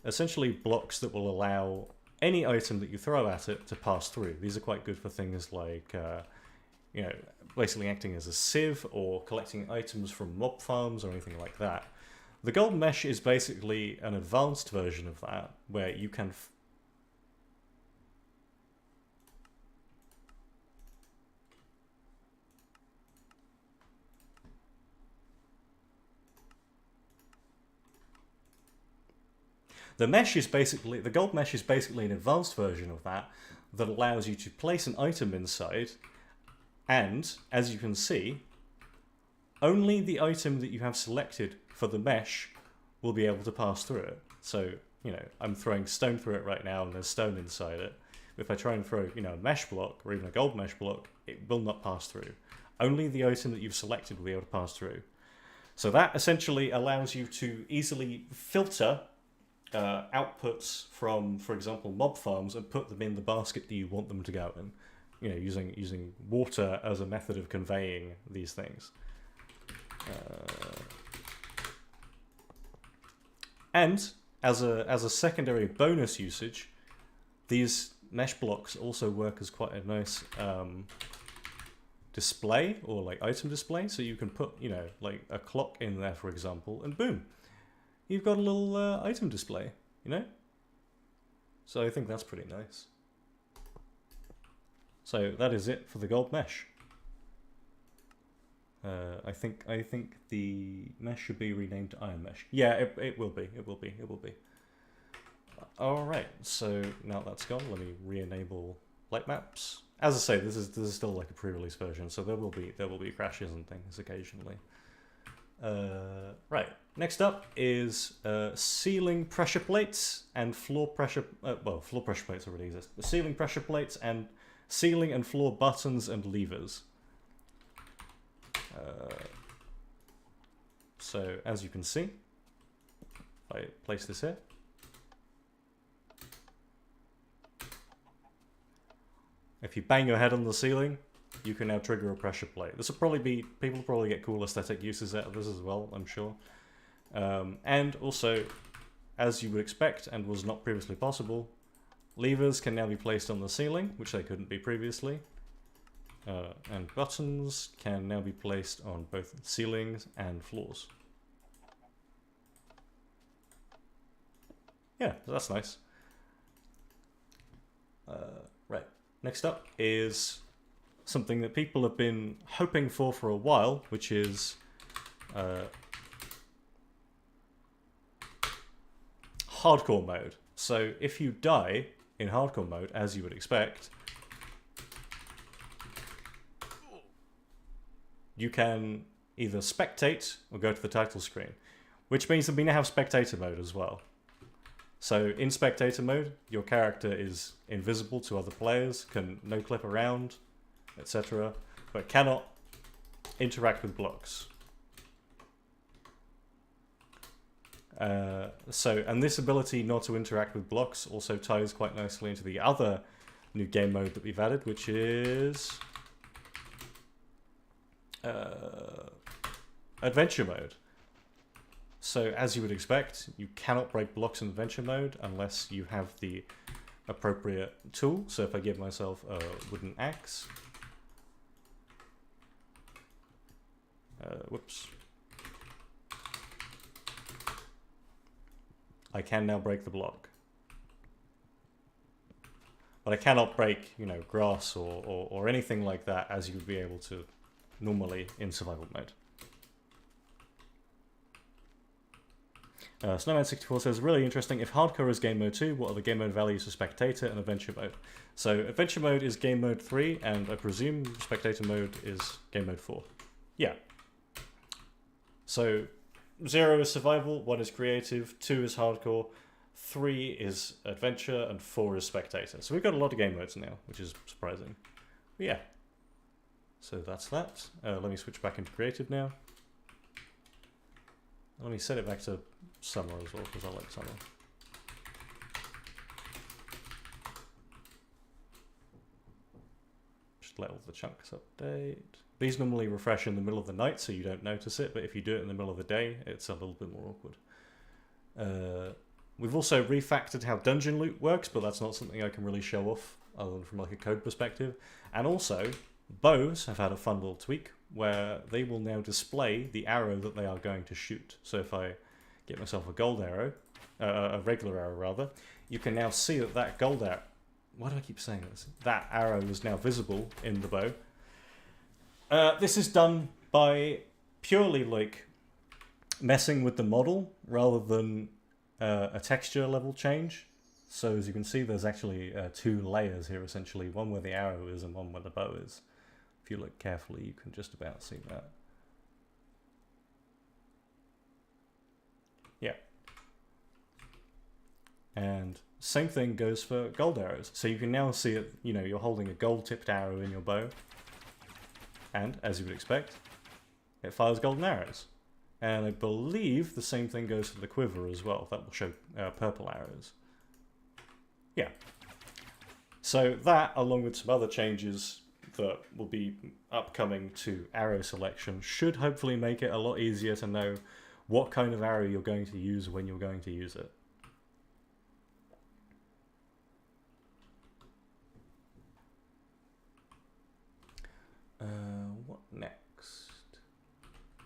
essentially blocks that will allow any item that you throw at it to pass through. These are quite good for things like, you know, basically acting as a sieve or collecting items from mob farms or anything like that. The gold mesh is basically an advanced version of that, where you can the gold mesh is basically an advanced version of that allows you to place an item inside, and as you can see, only the item that you have selected for the mesh will be able to pass through it. So, you know, I'm throwing stone through it right now and there's stone inside it. If I try and throw, you know, a mesh block or even a gold mesh block, it will not pass through. Only the item that you've selected will be able to pass through. So that essentially allows you to easily filter outputs from, for example, mob farms and put them in the basket that you want them to go in. You know, using water as a method of conveying these things. And as a secondary bonus usage, these mesh blocks also work as quite a nice display, or like item display. So you can put, you know, like a clock in there, for example, and boom, you've got a little item display, you know? So I think that's pretty nice. So that is it for the gold mesh. I think the mesh should be renamed to Iron Mesh. Yeah, it will be. It will be. It will be. All right. So now that's gone, let me re-enable light maps. As I say, this is still like a pre-release version, so there will be crashes and things occasionally. Right. Next up is ceiling pressure plates and floor pressure. Well, floor pressure plates already exist. The ceiling pressure plates and ceiling and floor buttons and levers. So as you can see, if I place this here, if you bang your head on the ceiling, you can now trigger a pressure plate. This will probably be, people will probably get cool aesthetic uses out of this as well, I'm sure. And also, as you would expect and was not previously possible, levers can now be placed on the ceiling, which they couldn't be previously. And buttons can now be placed on both ceilings and floors. Yeah, that's nice. Right, next up is something that people have been hoping for a while, which is hardcore mode. So if you die in hardcore mode, as you would expect, you can either spectate or go to the title screen, which means that we now have spectator mode as well. So in spectator mode, your character is invisible to other players, can no-clip around, etc., but cannot interact with blocks. And this ability not to interact with blocks also ties quite nicely into the other new game mode that we've added, which is adventure mode. So as you would expect, you cannot break blocks in adventure mode unless you have the appropriate tool. So if I give myself a wooden axe, whoops, I can now break the block. But I cannot break, you know, grass or anything like that as you would be able to normally in survival mode. Snowman64 says, really interesting. If hardcore is game mode 2, what are the game mode values for spectator and adventure mode? So adventure mode is game mode 3, and I presume spectator mode is game mode 4. Yeah. So 0 is survival, 1 is creative, 2 is hardcore, 3 is adventure, and 4 is spectator. So we've got a lot of game modes now, which is surprising. But yeah. So that's that. Let me switch back into creative now. Let me set it back to summer as well, because I like summer. Just let all the chunks update. These normally refresh in the middle of the night, so you don't notice it, but if you do it in the middle of the day, it's a little bit more awkward. We've also refactored how dungeon loot works, but that's not something I can really show off, other than from like a code perspective. And also, bows have had a fun little tweak, where they will now display the arrow that they are going to shoot. So if I get myself a gold arrow, a regular arrow rather, you can now see that that gold arrow, why do I keep saying this? That arrow is now visible in the bow. This is done by purely like messing with the model rather than a texture level change. So as you can see, there's actually 2 layers here essentially, one where the arrow is and one where the bow is. If you look carefully, you can just about see that. Yeah. And same thing goes for gold arrows. So you can now see it, you know, you're holding a gold tipped arrow in your bow. And as you would expect, it fires golden arrows. And I believe the same thing goes for the quiver as well. That will show purple arrows. Yeah. So that, along with some other changes that will be upcoming to arrow selection, should hopefully make it a lot easier to know what kind of arrow you're going to use when you're going to use it. What next?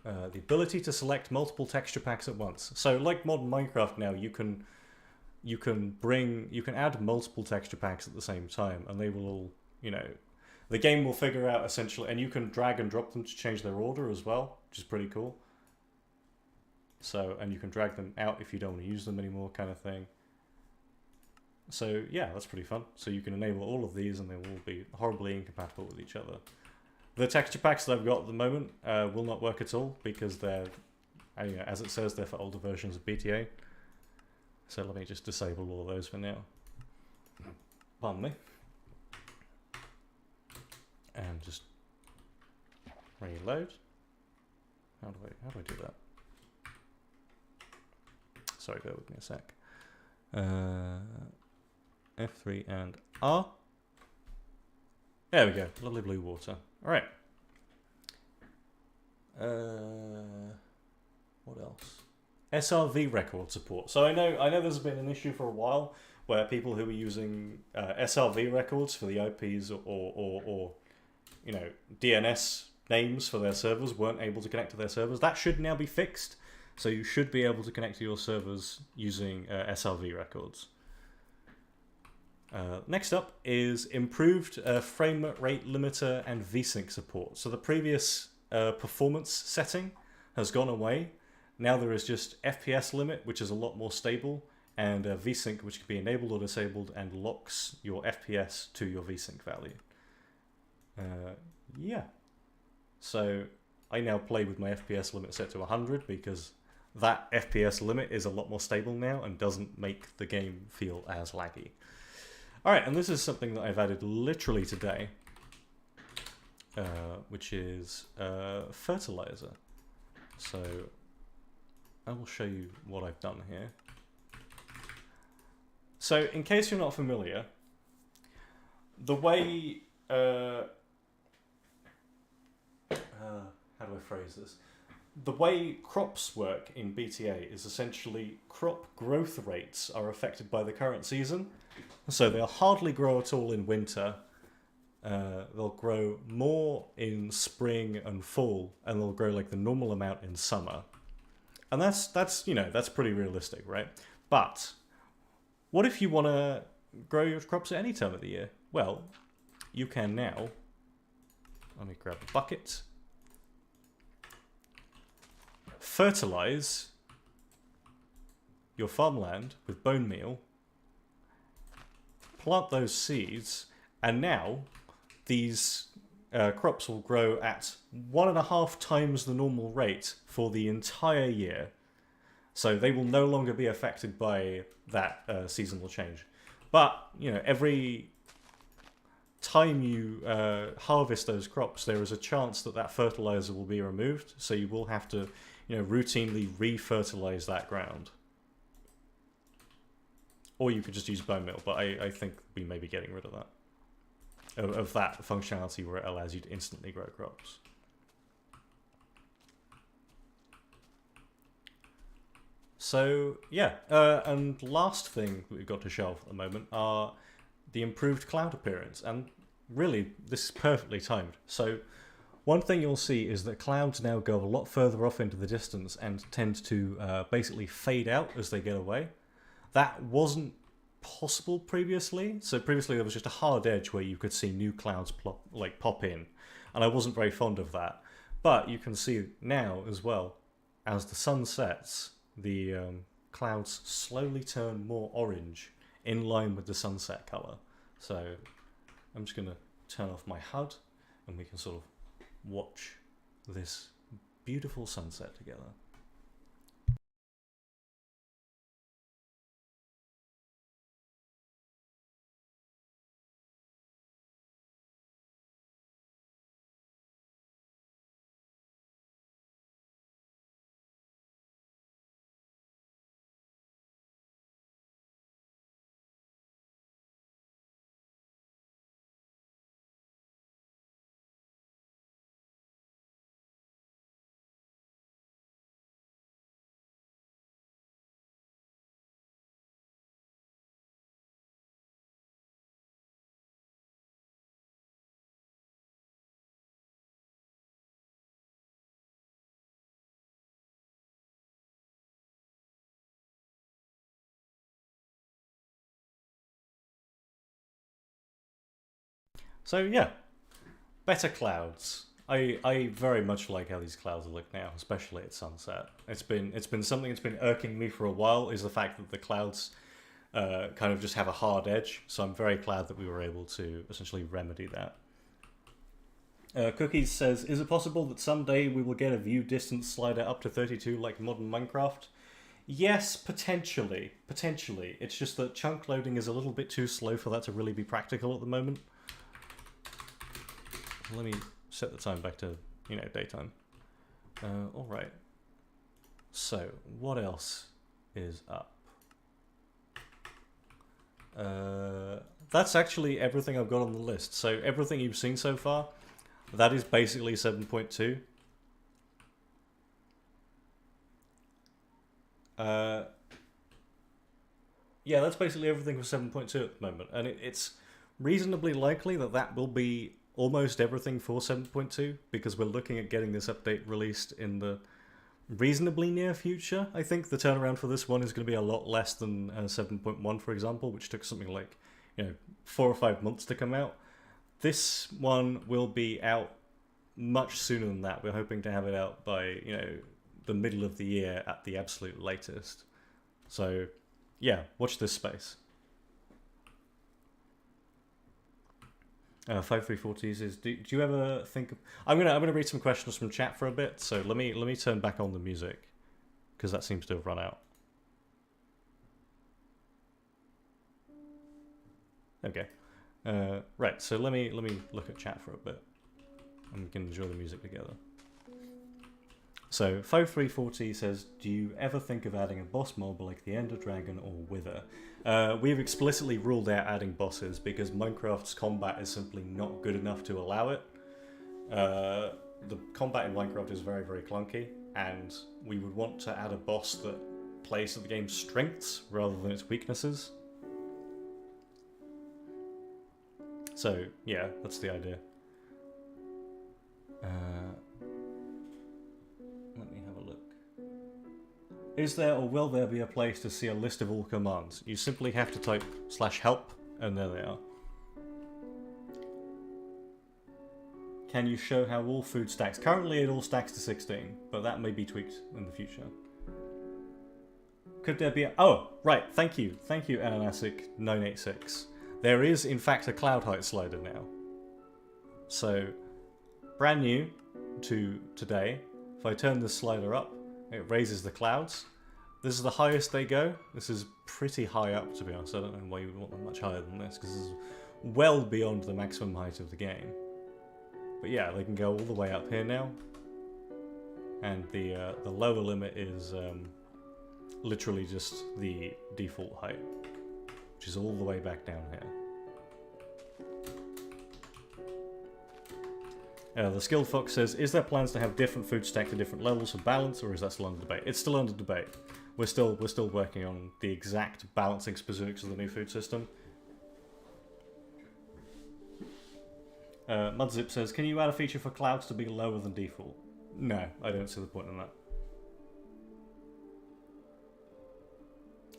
The ability to select multiple texture packs at once. So like modern Minecraft now, you can add multiple texture packs at the same time, and they will all, you know, The game will figure out essentially, and you can drag and drop them to change their order as well, which is pretty cool. So, and you can drag them out if you don't want to use them anymore, kind of thing. So yeah, that's pretty fun. So you can enable all of these and they will be horribly incompatible with each other. The texture packs that I've got at the moment will not work at all because they're, as it says, they're for older versions of BTA. So let me just disable all of those for now. Pardon me. And just reload. How do I do that? Sorry, bear with me a sec. F3 and R. There we go. Lovely blue water. All right. What else? SRV record support. So I know there's been an issue for a while where people who were using SRV records for the IPs or DNS names for their servers weren't able to connect to their servers. That should now be fixed. So you should be able to connect to your servers using SRV records. Next up is improved frame rate limiter and VSync support. So the previous performance setting has gone away. Now there is just FPS limit, which is a lot more stable, and VSync, which can be enabled or disabled and locks your FPS to your VSync value. Yeah. So I now play with my FPS limit set to 100 because that FPS limit is a lot more stable now and doesn't make the game feel as laggy. Alright, and this is something that I've added literally today, which is fertilizer. So I will show you what I've done here. So in case you're not familiar, the way... how do I phrase this? The way crops work in BTA is essentially crop growth rates are affected by the current season. So they'll hardly grow at all in winter. They'll grow more in spring and fall, and they'll grow like the normal amount in summer. And that's pretty realistic, right? But what if you want to grow your crops at any time of the year? Well, you can now. Let me grab a bucket. Fertilize your farmland with bone meal, plant those seeds, and now these crops will grow at 1.5 times the normal rate for the entire year. So they will no longer be affected by that seasonal change. But, every time you harvest those crops, there is a chance that that fertilizer will be removed. So you will have to routinely re-fertilize that ground. Or you could just use bone meal, but I think we may be getting rid of that. Of that functionality where it allows you to instantly grow crops. So, yeah. And last thing that we've got to show off at the moment are the improved cloud appearance. And really, this is perfectly timed. So, one thing you'll see is that clouds now go a lot further off into the distance and tend to basically fade out as they get away. That wasn't possible previously. So previously there was just a hard edge where you could see new clouds pop in. And I wasn't very fond of that. But you can see now as well, as the sun sets, the clouds slowly turn more orange in line with the sunset color. So I'm just going to turn off my HUD and we can sort of watch this beautiful sunset together. So yeah, Better clouds. I very much like how these clouds look now, especially at sunset. It's been something that's been irking me for a while, is the fact that the clouds kind of just have a hard edge. So I'm very glad that we were able to essentially remedy that. Cookies says, is it possible that someday we will get a view distance slider up to 32 like modern Minecraft? Yes, potentially. Potentially. It's just that chunk loading is a little bit too slow for that to really be practical at the moment. Let me set the time back to, you know, daytime. Alright. So, what else is up? That's actually everything I've got on the list. So, everything you've seen so far, that is basically 7.2. Yeah, that's basically everything for 7.2 at the moment. And it's reasonably likely that that will be almost everything for 7.2, because we're looking at getting this update released in the reasonably near future. I think the turnaround for this one is going to be a lot less than 7.1, for example, which took something like, you know, 4 or 5 months to come out. This one will be out much sooner than that. We're hoping to have it out by, you know, the middle of the year at the absolute latest. So, yeah, watch this space. 5340 says, do you ever think of... I'm gonna read some questions from chat for a bit, so let me turn back on the music, because that seems to have run out. Okay. Right, so let me look at chat for a bit, and we can enjoy the music together. So 5340 says, do you ever think of adding a boss mob like the Ender Dragon or Wither? We've explicitly ruled out adding bosses because Minecraft's combat is simply not good enough to allow it. The combat in Minecraft is very, very clunky, and we would want to add a boss that plays to the game's strengths rather than its weaknesses. So, yeah, that's the idea. Let me have a look. Is there or will there be a place to see a list of all commands? You simply have to type /help, and there they are. Can you show how all food stacks? Currently it all stacks to 16, but that may be tweaked in the future. Could there be a... Oh, right, thank you, Ananasic986. There is, in fact, a cloud height slider now. So, brand new to today, if I turn this slider up, it raises the clouds. This is the highest they go. This is pretty high up, to be honest. I don't know why you would want them much higher than this, because this is well beyond the maximum height of the game. But yeah, they can go all the way up here now. And the lower limit is literally just the default height, which is all the way back down here. The Skilled Fox says, is there plans to have different food stacked at different levels for balance, or is that still under debate? It's still under debate. We're still working on the exact balancing specifics of the new food system. Mudzip says, can you add a feature for clouds to be lower than default? No, I don't see the point in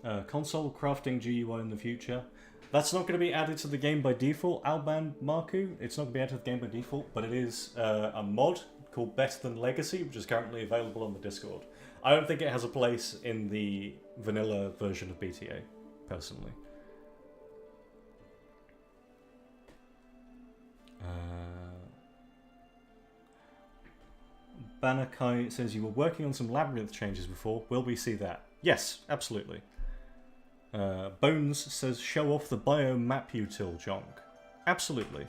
that. Console crafting GUI in the future. That's not going to be added to the game by default, Alban Marku. It's not going to be added to the game by default, but it is a mod called Better Than Legacy, which is currently available on the Discord. I don't think it has a place in the vanilla version of BTA, personally. Banakai says, you were working on some labyrinth changes before. Will we see that? Yes, absolutely. Bones says, show off the biome map util, Jonk. Absolutely.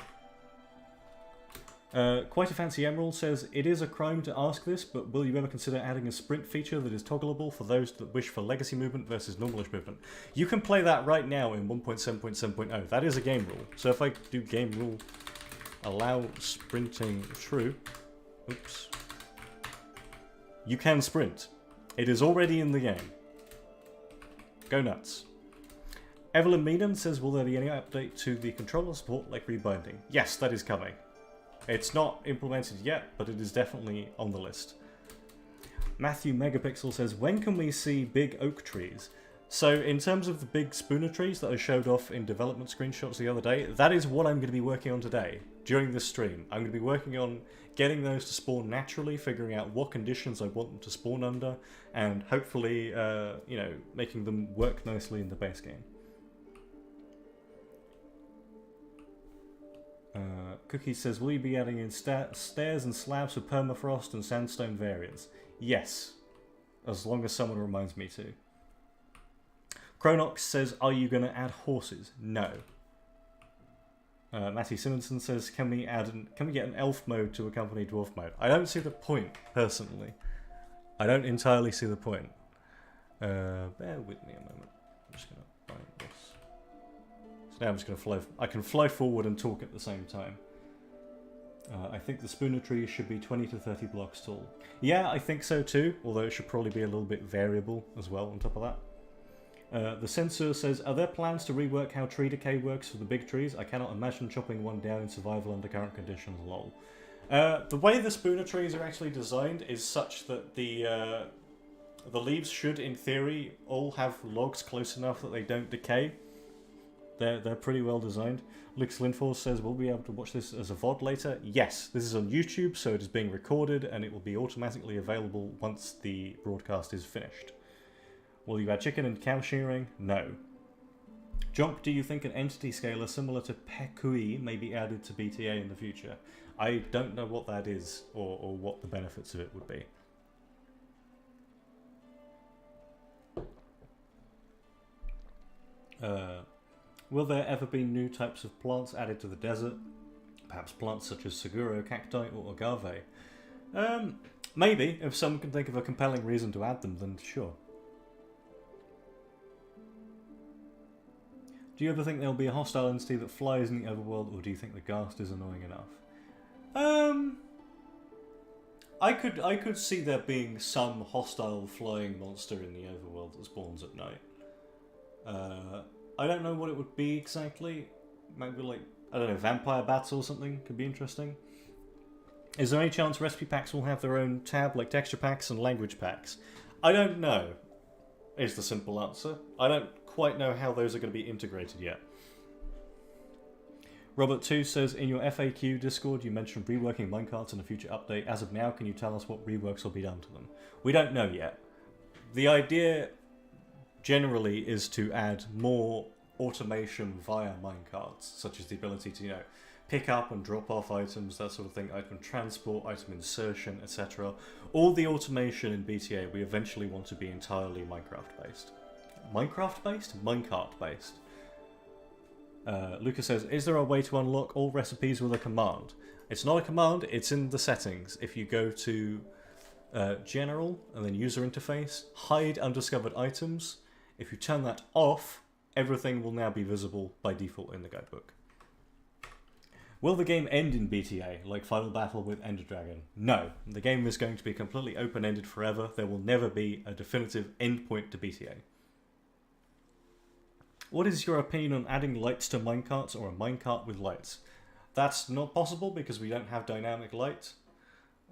Quite a Fancy Emerald says, it is a crime to ask this, but will you ever consider adding a sprint feature that is toggleable for those that wish for legacy movement versus normalish movement? You can play that right now in 1.7.7.0. That is a game rule. So if I do game rule, allow sprinting true, oops, you can sprint. It is already in the game. Go nuts. Evelyn Meenan says, will there be any update to the controller support like rebinding? Yes, that is coming. It's not implemented yet, but it is definitely on the list. Matthew Megapixel says, when can we see big oak trees? So in terms of the big spooner trees that I showed off in development screenshots the other day, that is what I'm going to be working on today, during this stream. I'm going to be working on getting those to spawn naturally, figuring out what conditions I want them to spawn under, and hopefully, you know, making them work nicely in the base game. Cookie says, will you be adding in stairs and slabs with permafrost and sandstone variants? Yes, as long as someone reminds me to. Chronox says, are you going to add horses? No. Matty Simonson says, can we get an elf mode to accompany dwarf mode? I don't see the point, personally. I don't entirely see the point. Bear with me a moment. I'm just going to find this. So now I'm just going to fly. I can fly forward and talk at the same time. I think the spooner tree should be 20 to 30 blocks tall. Yeah, I think so too, although it should probably be a little bit variable as well on top of that. The censor says, are there plans to rework how tree decay works for the big trees? I cannot imagine chopping one down in survival under current conditions, lol. The way the spooner trees are actually designed is such that the leaves should, in theory, all have logs close enough that they don't decay. They're pretty well designed. Lux Linforce says, will we be able to watch this as a VOD later? Yes, this is on YouTube, so it is being recorded and it will be automatically available once the broadcast is finished. Will you add chicken and cow shearing? No. Jump, do you think an entity scaler similar to Pekui may be added to BTA in the future? I don't know what that is or what the benefits of it would be. Will there ever be new types of plants added to the desert? Perhaps plants such as Seguro, cacti, or agave? Maybe. If someone can think of a compelling reason to add them, then sure. Do you ever think there will be a hostile entity that flies in the overworld, or do you think the ghast is annoying enough? I could see there being some hostile flying monster in the overworld that spawns at night. I don't know what it would be exactly. Maybe like, I don't know, vampire bats or something could be interesting. Is there any chance recipe packs will have their own tab like texture packs and language packs? I don't know, is the simple answer. I don't quite know how those are going to be integrated yet. Robert 2 says, in your FAQ Discord you mentioned reworking minecarts in a future update. As of now, can you tell us what reworks will be done to them? We don't know yet. The idea generally is to add more automation via minecarts, such as the ability to, you know, pick up and drop off items, that sort of thing, item transport, item insertion, etc. All the automation in BTA we eventually want to be entirely Minecraft based. Minecraft based? Minecart based. Lucas says, is there a way to unlock all recipes with a command? It's not a command, it's in the settings. If you go to General and then User Interface, hide undiscovered items, if you turn that off, everything will now be visible by default in the guidebook. Will the game end in BTA, like Final Battle with Ender Dragon? No, the game is going to be completely open-ended forever. There will never be a definitive endpoint to BTA. What is your opinion on adding lights to minecarts or a minecart with lights? That's not possible because we don't have dynamic light.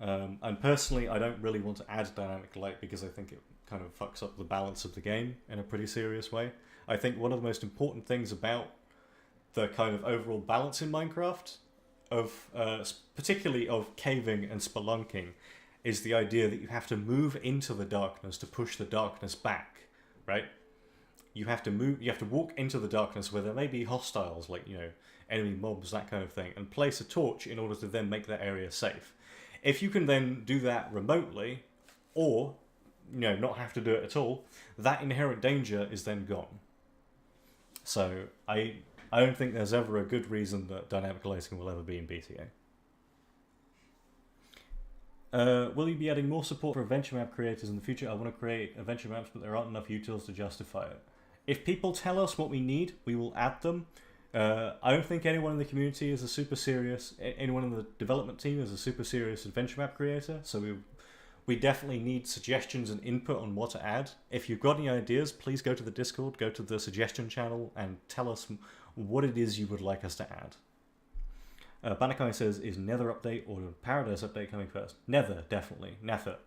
And personally, I don't really want to add dynamic light because I think it kind of fucks up the balance of the game in a pretty serious way. I think one of the most important things about the kind of overall balance in Minecraft, particularly of caving and spelunking, is the idea that you have to move into the darkness to push the darkness back, right? You have to walk into the darkness where there may be hostiles, like, you know, enemy mobs, that kind of thing, and place a torch in order to then make that area safe. If you can then do that remotely, or, you know, not have to do it at all, that inherent danger is then gone. So I don't think there's ever a good reason that dynamic lighting will ever be in BTA. Will you be adding more support for adventure map creators in the future? I want to create adventure maps, but there aren't enough utils to justify it. If people tell us what we need, we will add them. I don't think anyone in the community is a super serious, anyone in the development team is a super serious adventure map creator, so we definitely need suggestions and input on what to add. If you've got any ideas, please go to the Discord, go to the suggestion channel, and tell us what it is you would like us to add. Banakai says, is Nether update or Paradise update coming first? Nether, definitely. Nether.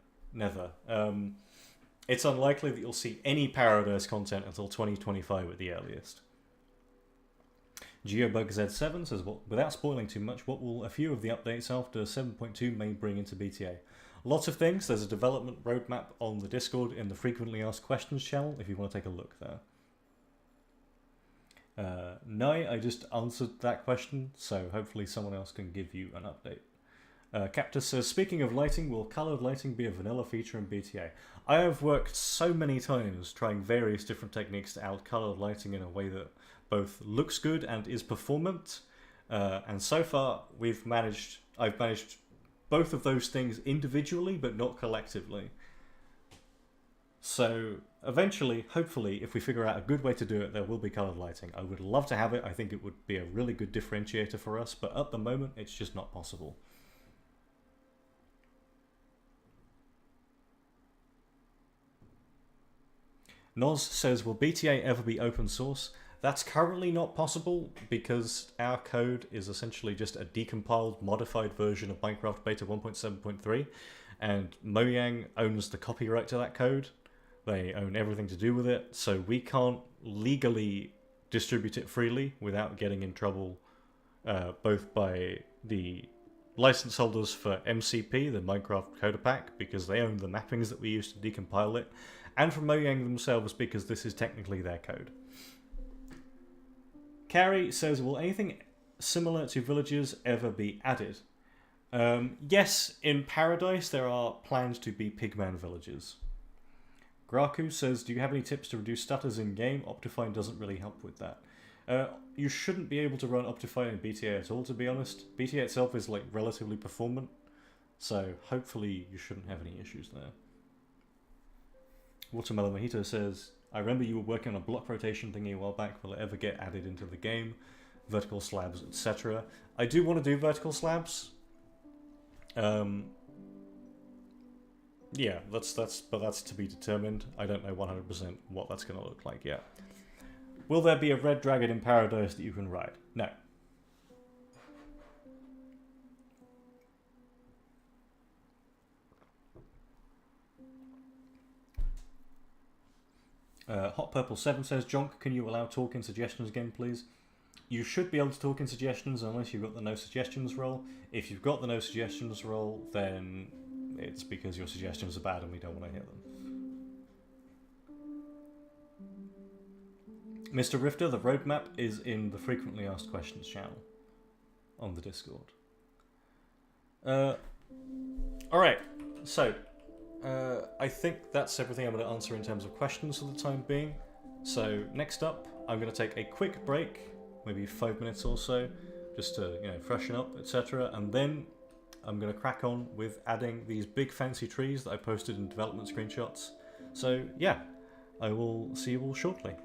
It's unlikely that you'll see any Paradise content until 2025 at the earliest. GeoBugZ7 says, well, without spoiling too much, what will a few of the updates after 7.2 may bring into BTA? Lots of things. There's a development roadmap on the Discord in the Frequently Asked Questions channel if you want to take a look there. Nai, I just answered that question, so hopefully someone else can give you an update. Cactus says, speaking of lighting, will coloured lighting be a vanilla feature in BTA? I have worked so many times trying various different techniques to add coloured lighting in a way that both looks good and is performant, and so far I've managed both of those things individually but not collectively. So eventually, hopefully, if we figure out a good way to do it, there will be coloured lighting. I would love to have it. I think it would be a really good differentiator for us, but at the moment it's just not possible. Noz says, will BTA ever be open source? That's currently not possible because our code is essentially just a decompiled, modified version of Minecraft Beta 1.7.3, and Mojang owns the copyright to that code. They own everything to do with it, so we can't legally distribute it freely without getting in trouble both by the license holders for MCP, the Minecraft Coder Pack, because they own the mappings that we use to decompile it, and from Mojang themselves because this is technically their code. Carrie says, will anything similar to villages ever be added? Yes, in Paradise there are plans to be pigman villages. Graku says, do you have any tips to reduce stutters in-game? Optifine doesn't really help with that. You shouldn't be able to run Optifine in BTA at all, to be honest. BTA itself is like relatively performant, so hopefully you shouldn't have any issues there. Watermelon Mojito says, I remember you were working on a block rotation thingy a while back. Will it ever get added into the game? Vertical slabs, etc. I do want to do vertical slabs. Yeah, that's to be determined. I don't know 100% what that's going to look like yet. Will there be a red dragon in Paradise that you can ride? No. Hot Purple 7 says, Jonk, can you allow talk-in suggestions again, please? You should be able to talk in suggestions unless you've got the no suggestions role. If you've got the no suggestions role, then it's because your suggestions are bad and we don't want to hear them. Mr. Rifter, the roadmap is in the Frequently Asked Questions channel on the Discord. Alright, so I think that's everything I'm going to answer in terms of questions for the time being. So next up, I'm going to take a quick break, maybe 5 minutes or so, just to freshen up, etc. And then I'm going to crack on with adding these big fancy trees that I posted in development screenshots. So yeah, I will see you all shortly.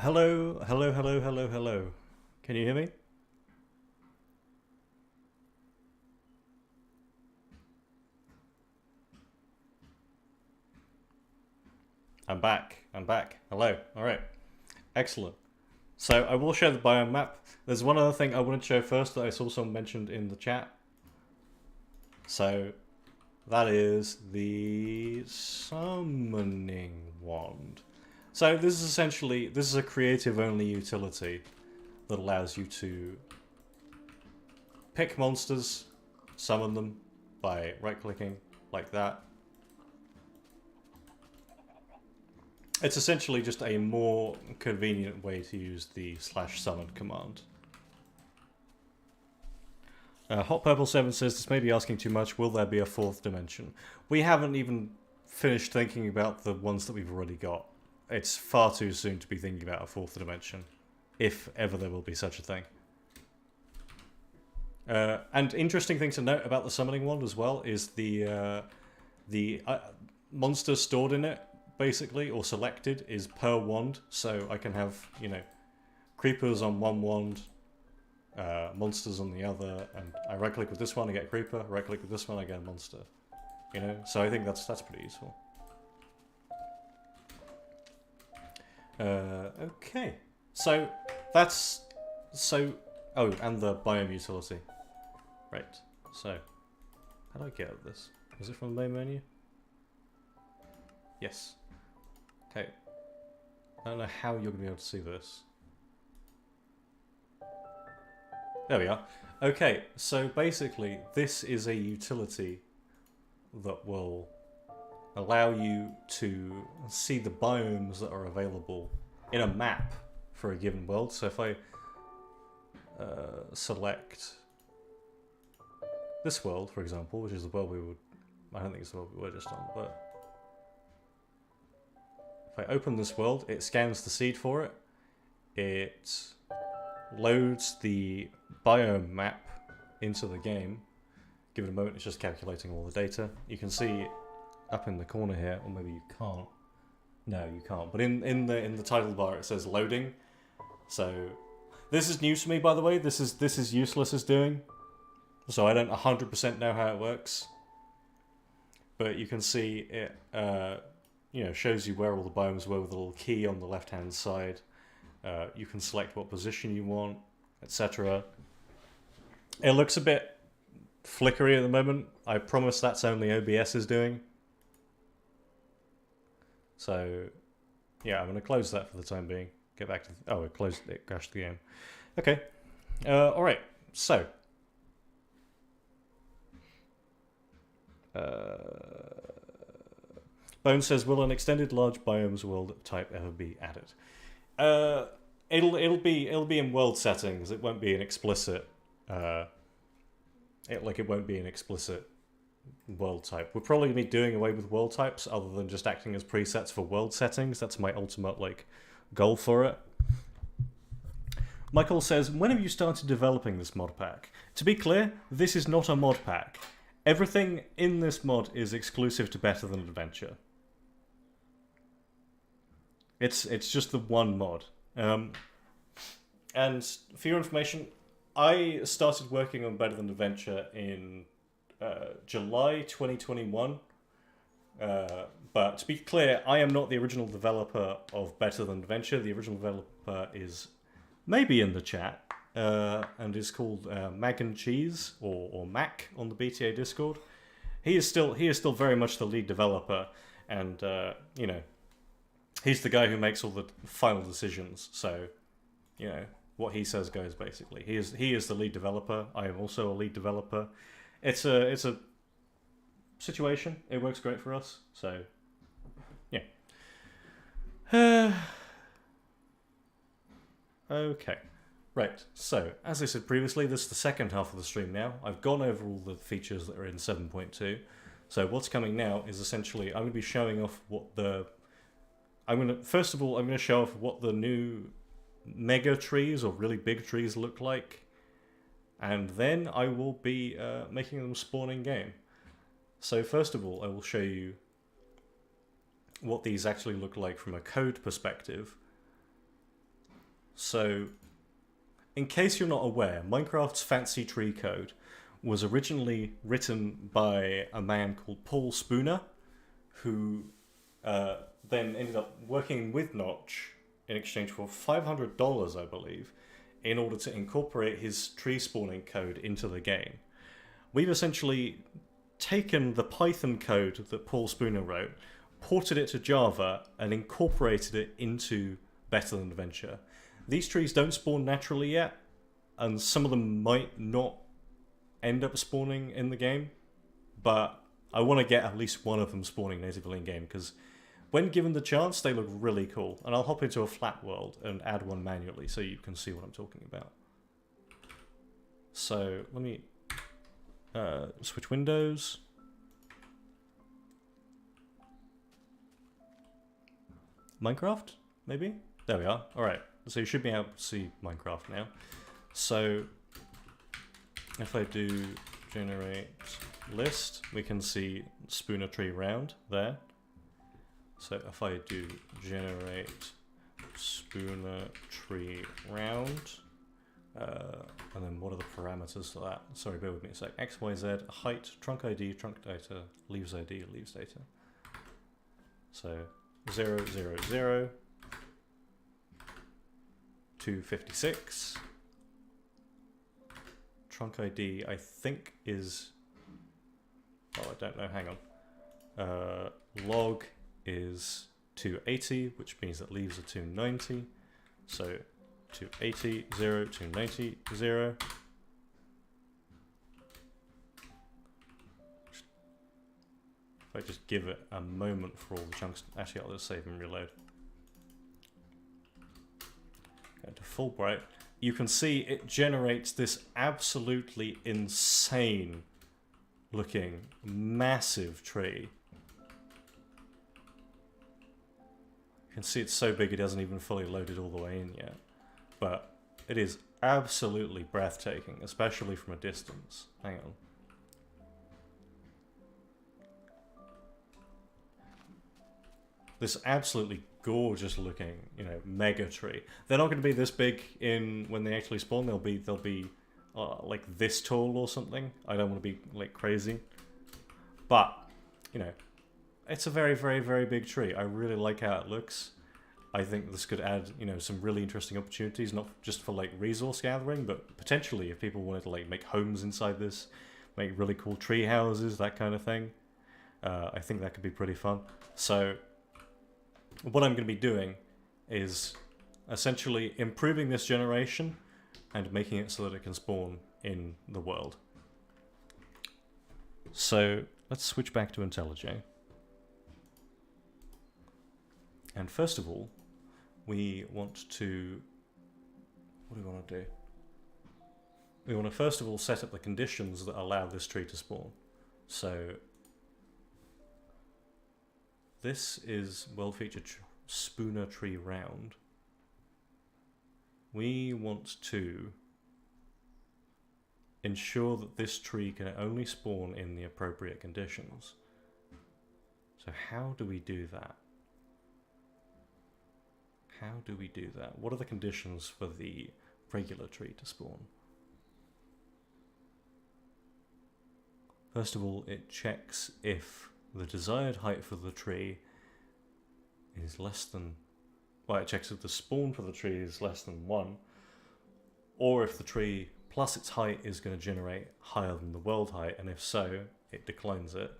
Hello, hello, hello, hello, hello. Can you hear me? I'm back. I'm back. Hello. All right. Excellent. So I will show the biome map. There's one other thing I wanted to show first that I saw someone mentioned in the chat. So that is the summoning wand. So this is essentially, this is a creative only utility that allows you to pick monsters, summon them by right clicking like that. It's essentially just a more convenient way to use the /summon command. Hot Purple 7 says, this may be asking too much, will there be a fourth dimension? We haven't even finished thinking about the ones that we've already got. It's far too soon to be thinking about a fourth dimension, if ever there will be such a thing. And interesting thing to note about the summoning wand as well is the monster stored in it, basically, or selected, is per wand. So I can have, you know, creepers on one wand, monsters on the other, and I right click with this one, I get a creeper, right click with this one, I get a monster. You know, so I think that's pretty useful. Okay, so that's oh, and the biome utility. Right. So how do I get at this? Is it from the main menu? Yes. Okay. I don't know how you're gonna be able to see this. There we are. Okay, so basically this is a utility that will allow you to see the biomes that are available in a map for a given world. So if I select this world, for example, which is the world we would... I don't think it's the world we were just on, but... if I open this world, it scans the seed for it. It loads the biome map into the game. Give it a moment, it's just calculating all the data. You can see up in the corner here, or maybe you can't. No, you can't. But in the title bar it says loading. So this is news to me, by the way. This is useless as doing. So I don't 100% know how it works. But you can see it you know, shows you where all the biomes were with a little key on the left hand side. You can select what position you want, etc. It looks a bit flickery at the moment. I promise that's only OBS is doing. So yeah, I'm going to close that for the time being. Get back to... oh, it closed, it crashed the game. Okay. Alright, so... Bone says, will an extended large biomes world type ever be added? It'll be in world settings. It won't be an explicit it won't be an explicit world type. We're probably gonna be doing away with world types other than just acting as presets for world settings. That's my ultimate goal for it. Michael says, when have you started developing this mod pack? To be clear, this is not a mod pack. Everything in this mod is exclusive to Better Than Adventure. It's just the one mod. And for your information, I started working on Better Than Adventure in July 2021. But to be clear, I am not the original developer of Better Than Adventure. The original developer is maybe in the chat, and is called Mac and Cheese, or Mac on the BTA Discord. He is still very much the lead developer, and you know, he's the guy who makes all the final decisions. So, you know, what he says goes, basically. He is the lead developer. I am also a lead developer. It's a situation. It works great for us. So, yeah. Okay. Right, so, as I said previously, this is the second half of the stream now. I've gone over all the features that are in 7.2. So what's coming now is essentially, I'm going to be showing off what the... First of all, I'm going to show off what the new mega trees, or really big trees, look like. And then I will be making them spawn in game. So first of all, I will show you what these actually look like from a code perspective. So, in case you're not aware, Minecraft's fancy tree code was originally written by a man called Paul Spooner, who then ended up working with Notch in exchange for $500, I believe, in order to incorporate his tree spawning code into the game. We've essentially taken the Python code that Paul Spooner wrote, ported it to Java, and incorporated it into Better Than Adventure. These trees don't spawn naturally yet, and some of them might not end up spawning in the game, but I want to get at least one of them spawning natively in game, because when given the chance, they look really cool. And I'll hop into a flat world and add one manually so you can see what I'm talking about. So let me switch windows. Minecraft, maybe? There we are. Alright, so you should be able to see Minecraft now. So if I do generate list, we can see Spooner Tree Round there. So if I do generate Spooner Tree Round, and then what are the parameters for that? Sorry, bear with me a sec. X, Y, Z, height, trunk ID, trunk data, leaves ID, leaves data. So 0, 0, 0, 256. Trunk ID, I think is, oh, I don't know, hang on. Log is 280, which means that leaves are 290. So 280, 0, 290, 0. If I just give it a moment for all the chunks, actually I'll just save and reload. Go to full bright. You can see it generates this absolutely insane looking massive tree. You can see it's so big it hasn't even fully loaded all the way in yet. But it is absolutely breathtaking, especially from a distance. Hang on. This absolutely gorgeous looking, you know, mega tree. They're not going to be this big in when they actually spawn. They'll be like this tall or something. I don't want to be like crazy, but you know, it's a very, very, very big tree. I really like how it looks. I think this could add, you know, some really interesting opportunities, not just for like resource gathering, but potentially if people wanted to like make homes inside this, make really cool tree houses, that kind of thing. I think that could be pretty fun. So what I'm going to be doing is essentially improving this generation and making it so that it can spawn in the world. So let's switch back to IntelliJ. And first of all, we want to, what do we want to do? We want to first of all set up the conditions that allow this tree to spawn. So this is well-featured Spooner Tree Round. We want to ensure that this tree can only spawn in the appropriate conditions. So how do we do that? How do we do that? What are the conditions for the regular tree to spawn? First of all, it checks if the desired height for the tree is less than, well, it checks if the spawn for the tree is less than 1, or if the tree plus its height is going to generate higher than the world height, and if so, it declines it.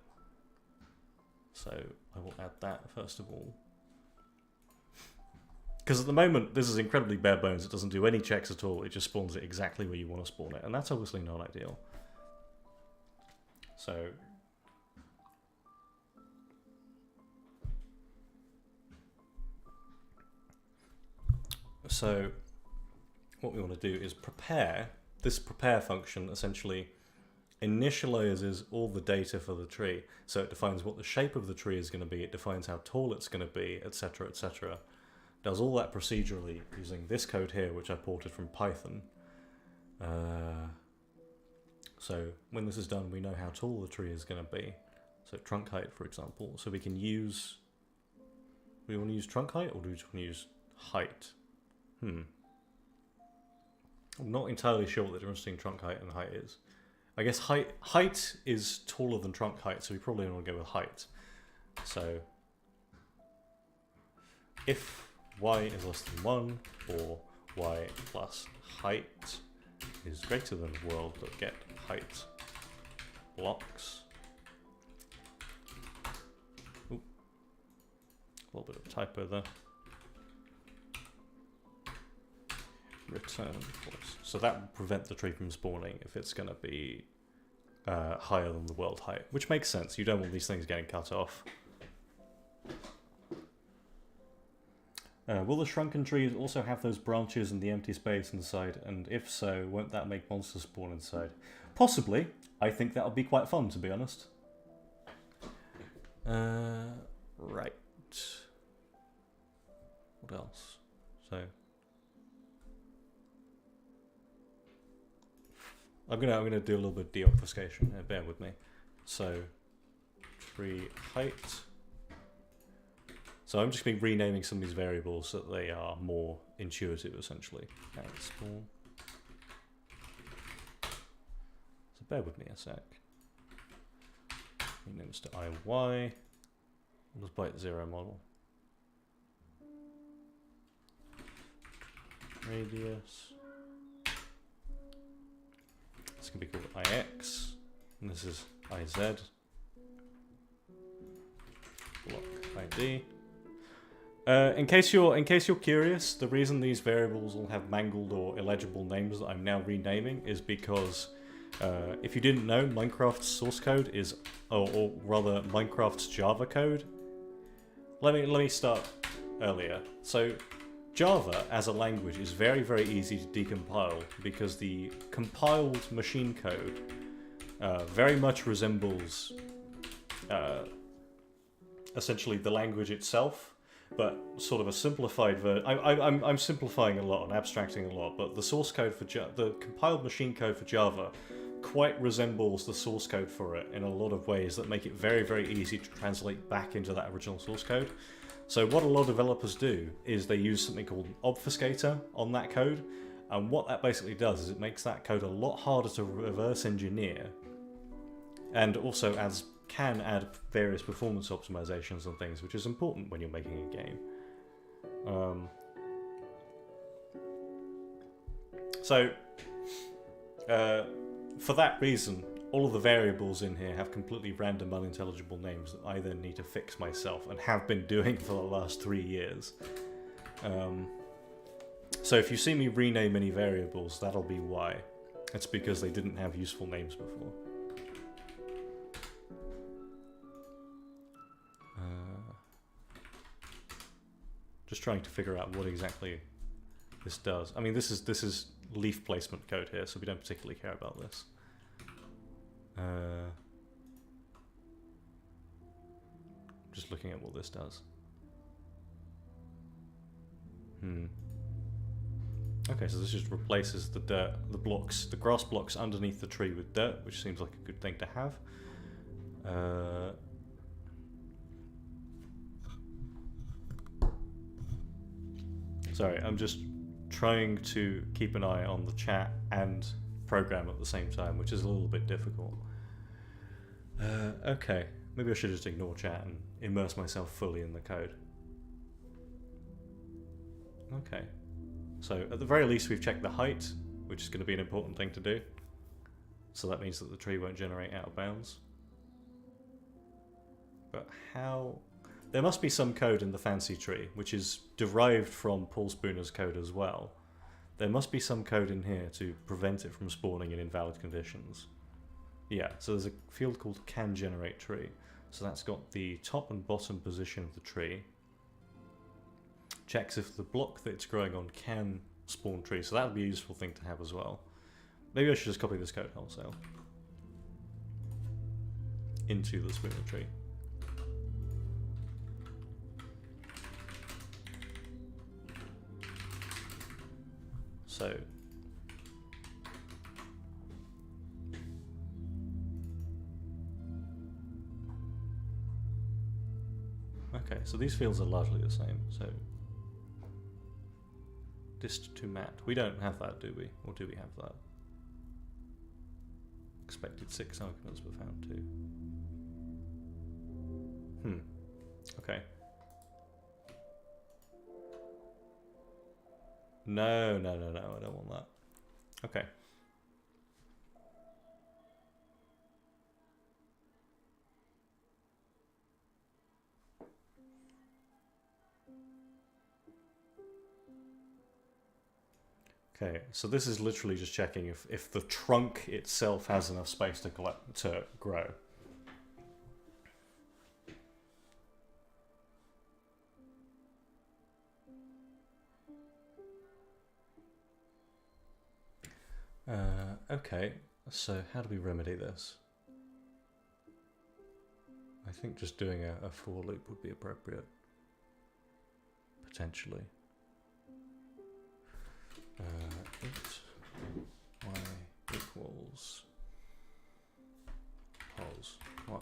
So I will add that first of all. Because at the moment, this is incredibly bare bones. It doesn't do any checks at all. It just spawns it exactly where you want to spawn it, and that's obviously not ideal. So what we want to do is prepare. This prepare function essentially initializes all the data for the tree. So it defines what the shape of the tree is going to be. It defines how tall it's going to be, etc., etc. Does all that procedurally using this code here, which I ported from Python. So when this is done, we know how tall the tree is going to be. So trunk height, for example. So we can use, we want to use trunk height, or do we just want to use height? I'm not entirely sure what the difference between trunk height and height is. I guess height is taller than trunk height, so we probably want to go with height. So if y is less than 1, or y plus height is greater than world.get height blocks. Ooh, a little bit of a typo there. Return false. So that will prevent the tree from spawning if it's going to be higher than the world height, which makes sense. You don't want these things getting cut off. Will the shrunken trees also have those branches and the empty space inside? And if so, won't that make monsters spawn inside? Possibly. I think that would be quite fun, to be honest. Right. What else? So I'm gonna do a little bit of deobfuscation. Bear with me. So tree height. So I'm just going to be renaming some of these variables so that they are more intuitive, essentially. Spawn. So bear with me a sec. Rename this to IY. Let's byte 0 model. Radius. This can be called IX. And this is IZ. Block ID. In case you're curious, the reason these variables will have mangled or illegible names that I'm now renaming is because if you didn't know, Minecraft's source code is, or rather Minecraft's Java code. Let me start earlier. So Java as a language is very, very easy to decompile because the compiled machine code very much resembles essentially the language itself. But sort of a simplified version. I'm simplifying a lot and abstracting a lot, but the source code for the compiled machine code for Java quite resembles the source code for it in a lot of ways that make it very, very easy to translate back into that original source code. So what a lot of developers do is they use something called an obfuscator on that code, and what that basically does is it makes that code a lot harder to reverse engineer, and also can add various performance optimizations and things, which is important when you're making a game. For that reason, all of the variables in here have completely random, unintelligible names that I then need to fix myself, and have been doing for the last 3 years. So if you see me rename any variables, that'll be why. It's because they didn't have useful names before. Just trying to figure out what exactly this does. I mean, this is leaf placement code here, so we don't particularly care about this. Just looking at what this does. Okay, so this just replaces the dirt, the grass blocks underneath the tree with dirt, which seems like a good thing to have. Sorry, I'm just trying to keep an eye on the chat and program at the same time, which is a little bit difficult. Okay, maybe I should just ignore chat and immerse myself fully in the code. Okay, so at the very least we've checked the height, which is going to be an important thing to do. So that means that the tree won't generate out of bounds. But how... There must be some code in the fancy tree, which is derived from Paul Spooner's code as well. There must be some code in here to prevent it from spawning in invalid conditions. Yeah, so there's a field called can generate tree. So that's got the top and bottom position of the tree. Checks if the block that it's growing on can spawn tree, so that would be a useful thing to have as well. Maybe I should just copy this code wholesale into the Spooner tree. So okay, so these fields are largely the same. So Dist to mat. We don't have that, do we? Or do we have that? Expected 6 arguments but found 2. Okay. No, I don't want that. Okay. Okay, so this is literally just checking if the trunk itself has enough space to grow. Okay, so how do we remedy this? I think just doing a for loop would be appropriate. Potentially. Int y equals pos 1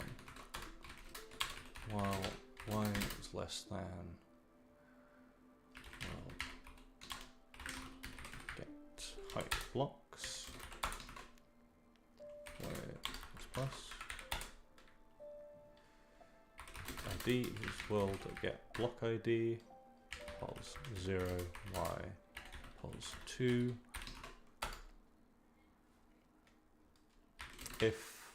while y is less than, well, get height blocks y is plus id is world get block id pos 0 y pos 2 if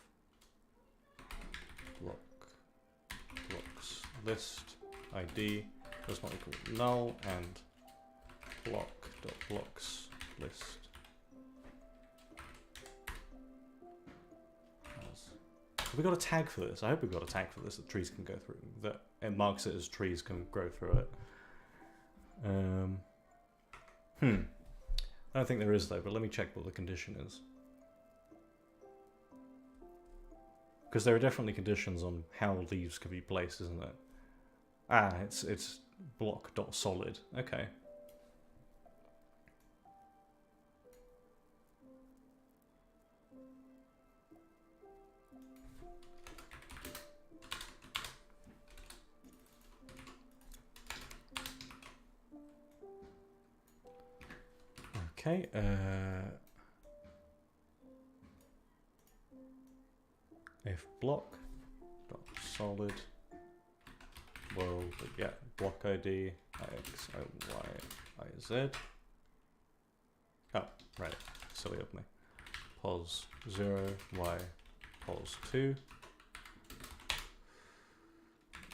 blocks list id does not equal null and block.blocks list have we got a tag for this? I hope we've got a tag for this that trees can go through, that it marks it as trees can grow through it. I don't think there is though, but let me check what the condition is. Because there are definitely conditions on how leaves can be placed, isn't it? Ah, it's block.solid. Okay. Okay, if block dot solid world get block ID ix y z. Oh, right, silly of me. Pos 0 y pos 2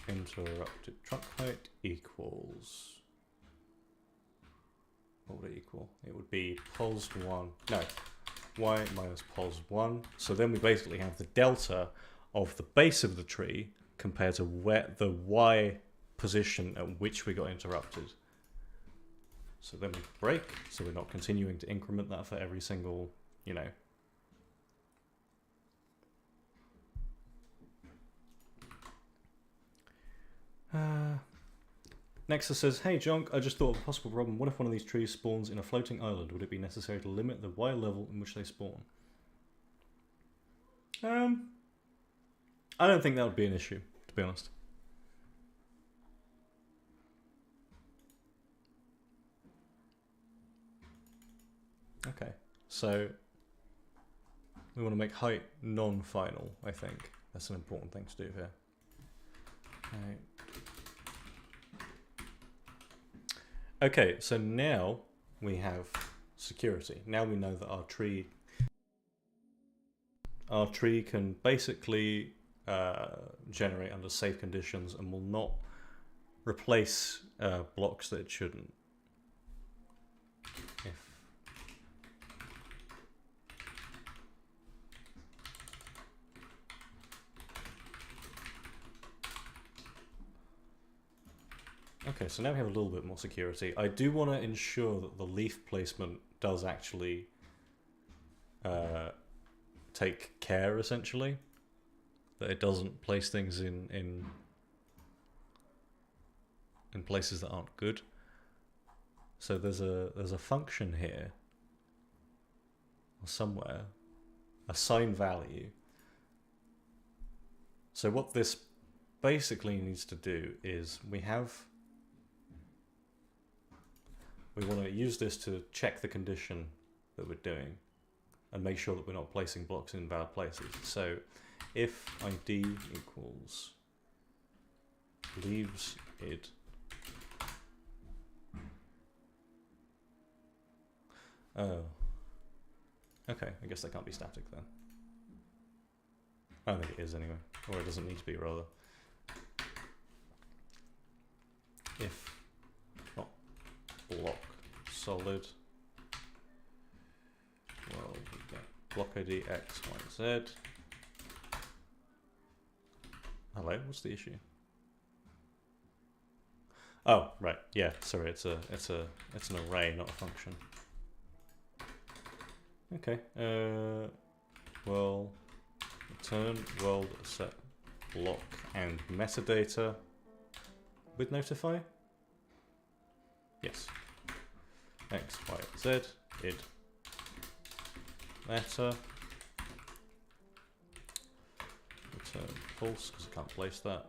interrupted trunk height equals. What would it equal? It would be pos 1. No, y minus pos 1. So then we basically have the delta of the base of the tree compared to where the y position at which we got interrupted. So then we break, so we're not continuing to increment that for every single, you know. Nexus says, hey Jonk, I just thought of a possible problem. What if one of these trees spawns in a floating island? Would it be necessary to limit the Y level in which they spawn? I don't think that would be an issue, to be honest. Okay, so we want to make height non-final, I think. That's an important thing to do here. Okay, so now we have security. Now we know that our tree can basically generate under safe conditions and will not replace blocks that it shouldn't. Okay, so now we have a little bit more security. I do want to ensure that the leaf placement does actually take care, essentially. That it doesn't place things in places that aren't good. So there's a function here, or somewhere, assign value. So what this basically needs to do is we have we want to use this to check the condition that we're doing and make sure that we're not placing blocks in invalid places. So if id equals leaves id, oh, okay, I guess that can't be static then. I don't think it is anyway, or it doesn't need to be, rather. If not block solid, well, we get block ID X, Y, Z. Hello, what's the issue? Oh, right, yeah, sorry, it's an array, not a function. Okay, well, return world set block and metadata with notify? Yes. X, Y, Z, id, meta, return false because I can't place that.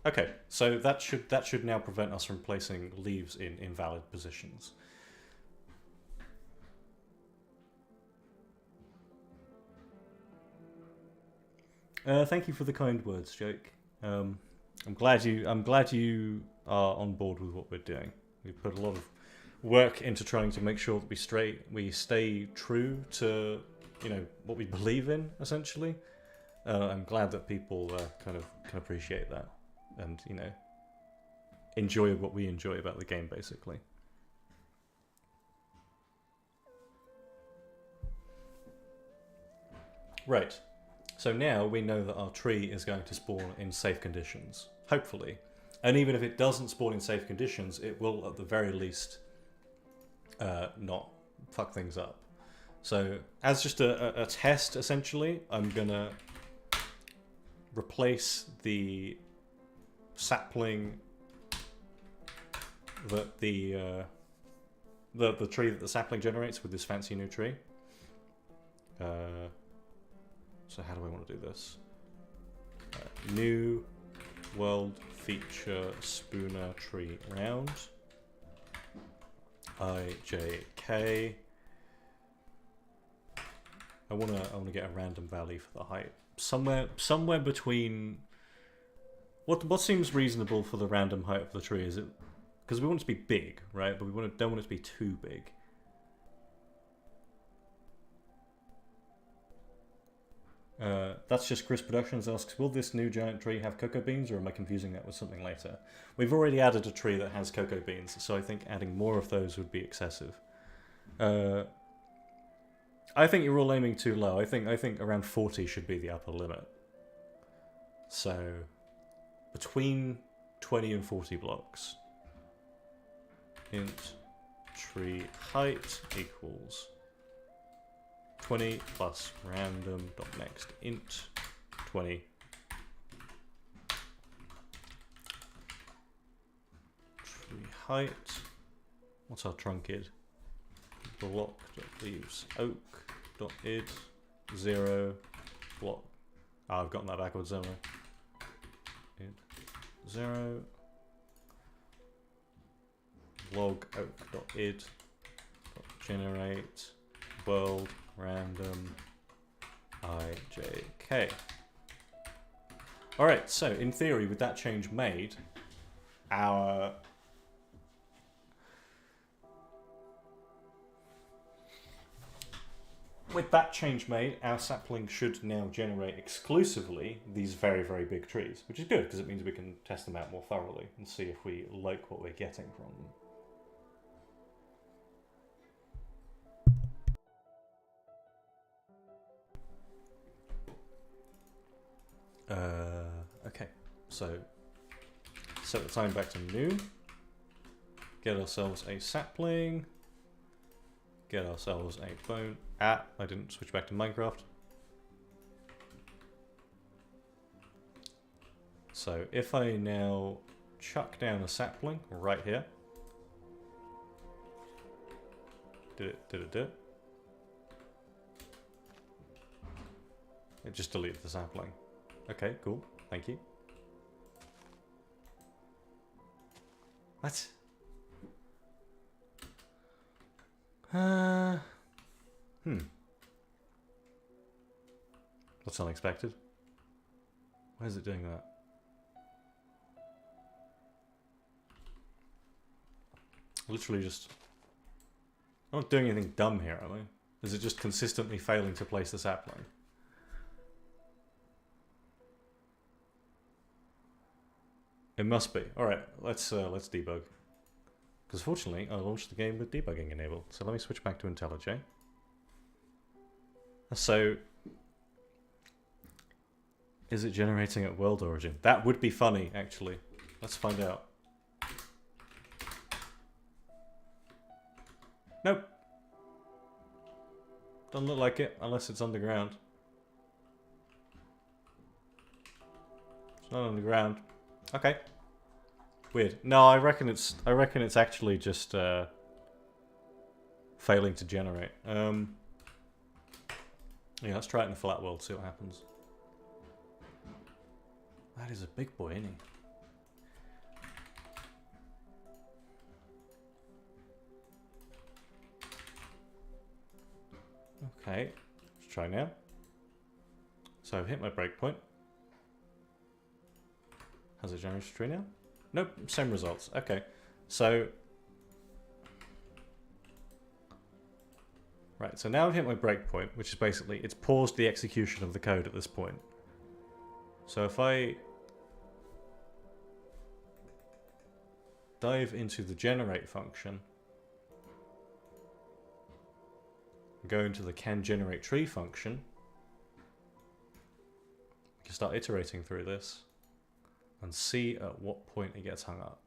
Okay, so that should now prevent us from placing leaves in invalid positions. Thank you for the kind words, Jake. I'm glad you are on board with what we're doing. We've put a lot of work into trying to make sure that we stay true to what we believe in, essentially. I'm glad that people kind of can appreciate that and enjoy what we enjoy about the game, basically. Right. So now we know that our tree is going to spawn in safe conditions, hopefully. And even if it doesn't spawn in safe conditions, it will at the very least not fuck things up. So as just a test, essentially, I'm gonna replace the sapling that the tree that the sapling generates with this fancy new tree. So how do I want to do this? New world feature spooner tree round. IJK. I wanna get a random value for the height. Somewhere between what seems reasonable for the random height of the tree, is it? Because we want it to be big, right? But we don't want it to be too big. That's just Chris Productions asks, will this new giant tree have cocoa beans, or am I confusing that with something later? We've already added a tree that has cocoa beans, so I think adding more of those would be excessive. I think you're all aiming too low. I think around 40 should be the upper limit. So between 20 and 40 blocks. Int tree height equals 20 plus random dot next int 20. Tree height. What's our trunk id? Block dot leaves oak dot id 0 block. Oh, I've gotten that backwards, haven't I? Id 0 log oak dot id dot generate world random IJK. Alright, so in theory, with that change made, our sapling should now generate exclusively these very, very big trees, which is good because it means we can test them out more thoroughly and see if we like what we're getting from them. Okay, so set the time back to new, get ourselves a sapling, get ourselves a bone. I didn't switch back to Minecraft. So if I now chuck down a sapling right here, did it do it? It just deleted the sapling. Okay, cool. Thank you. What? That's unexpected. Why is it doing that? Literally just... I'm not doing anything dumb here, am I? Is it just consistently failing to place the sapling? It must be. Alright, let's debug. Because fortunately, I launched the game with debugging enabled. So let me switch back to IntelliJ. So... is it generating at world origin? That would be funny, actually. Let's find out. Nope. Doesn't look like it, unless it's underground. It's not underground. Okay. Weird. No, I reckon it's actually just failing to generate. Yeah, let's try it in a flat world, see what happens. That is a big boy, isn't he? Okay, let's try now. So I've hit my breakpoint. Has it generated a tree now? Nope, same results. Okay, so... right, so now I've hit my breakpoint, which is basically, it's paused the execution of the code at this point. So if I dive into the generate function, go into the can generate tree function, we can start iterating through this and see at what point it gets hung up.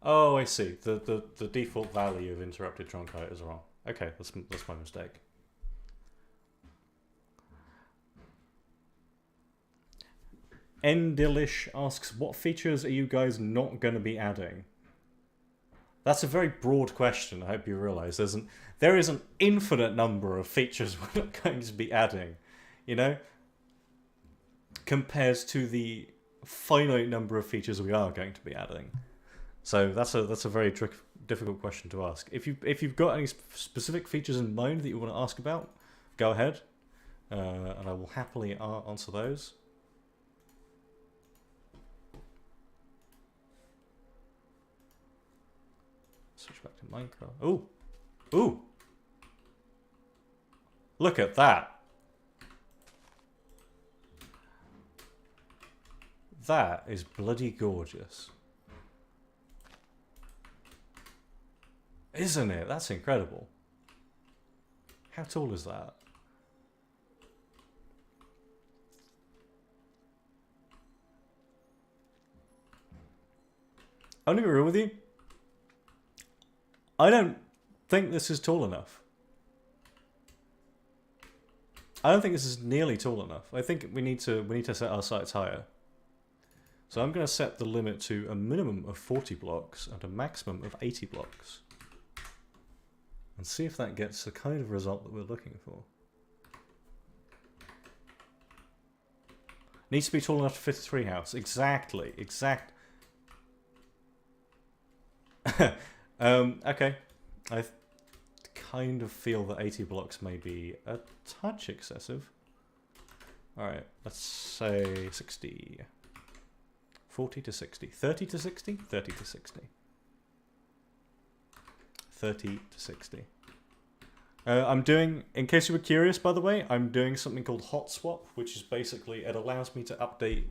Oh, I see. The default value of interrupted trunk height is wrong. Okay, that's my mistake. Endilish asks, what features are you guys not going to be adding? That's a very broad question, I hope you realise. There is an infinite number of features we're not going to be adding, you know? Compared to the finite number of features we are going to be adding. So that's a very difficult question to ask. If you've got any specific features in mind that you want to ask about, go ahead, and I will happily answer those. Switch back to Minecraft. Ooh, ooh! Look at that. That is bloody gorgeous. Isn't it? That's incredible. How tall is that? I'm gonna be real with you. I don't think this is tall enough. I don't think this is nearly tall enough. I think we need to set our sights higher. So I'm going to set the limit to a minimum of 40 blocks and a maximum of 80 blocks. And see if that gets the kind of result that we're looking for. Needs to be tall enough to fit a treehouse. Exactly. Okay. I kind of feel that 80 blocks may be a touch excessive. Alright, let's say 60. 40 to 60. 30 to 60? 30 to 60. 30 to 60. I'm doing, in case you were curious by the way, I'm doing something called hot swap, which is basically, it allows me to update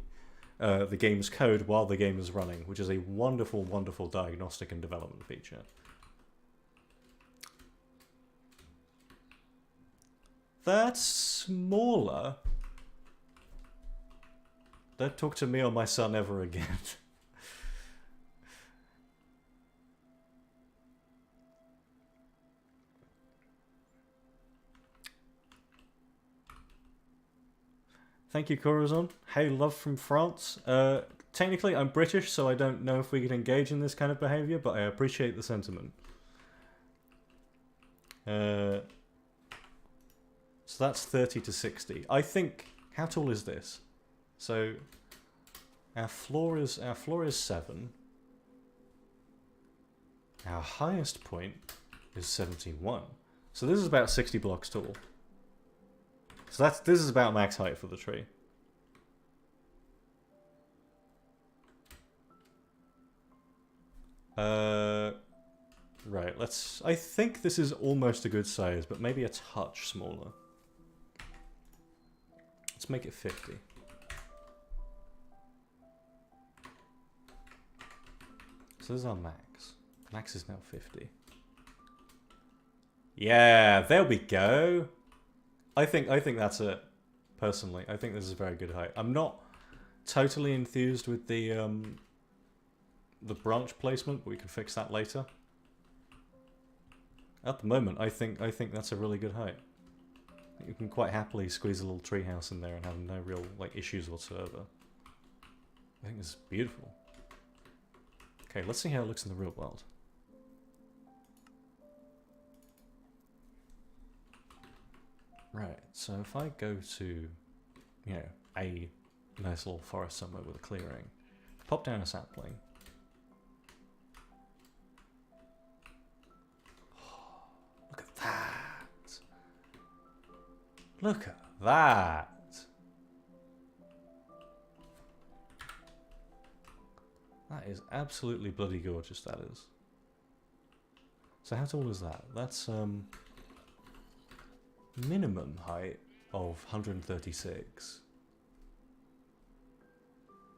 the game's code while the game is running, which is a wonderful, wonderful diagnostic and development feature. That's smaller. Don't talk to me or my son ever again. Thank you, Corazon. Hey, love from France. technically I'm British, so I don't know if we can engage in this kind of behavior, but I appreciate the sentiment. So that's 30 to 60. I think, how tall is this? So our floor is 7. Our highest point is 71. So this is about 60 blocks tall. So this is about max height for the tree. Right, I think this is almost a good size, but maybe a touch smaller. Let's make it 50. So this is our max. Max is now 50. Yeah, there we go. I think that's it. Personally, I think this is a very good height. I'm not totally enthused with the branch placement, but we can fix that later. At the moment, I think that's a really good height. You can quite happily squeeze a little treehouse in there and have no real issues whatsoever. I think this is beautiful. Okay, let's see how it looks in the real world. Right, so if I go to, a nice little forest somewhere with a clearing, pop down a sapling. Look at that! Look at that! That is absolutely bloody gorgeous, that is. So how tall is that? That's minimum height of 136.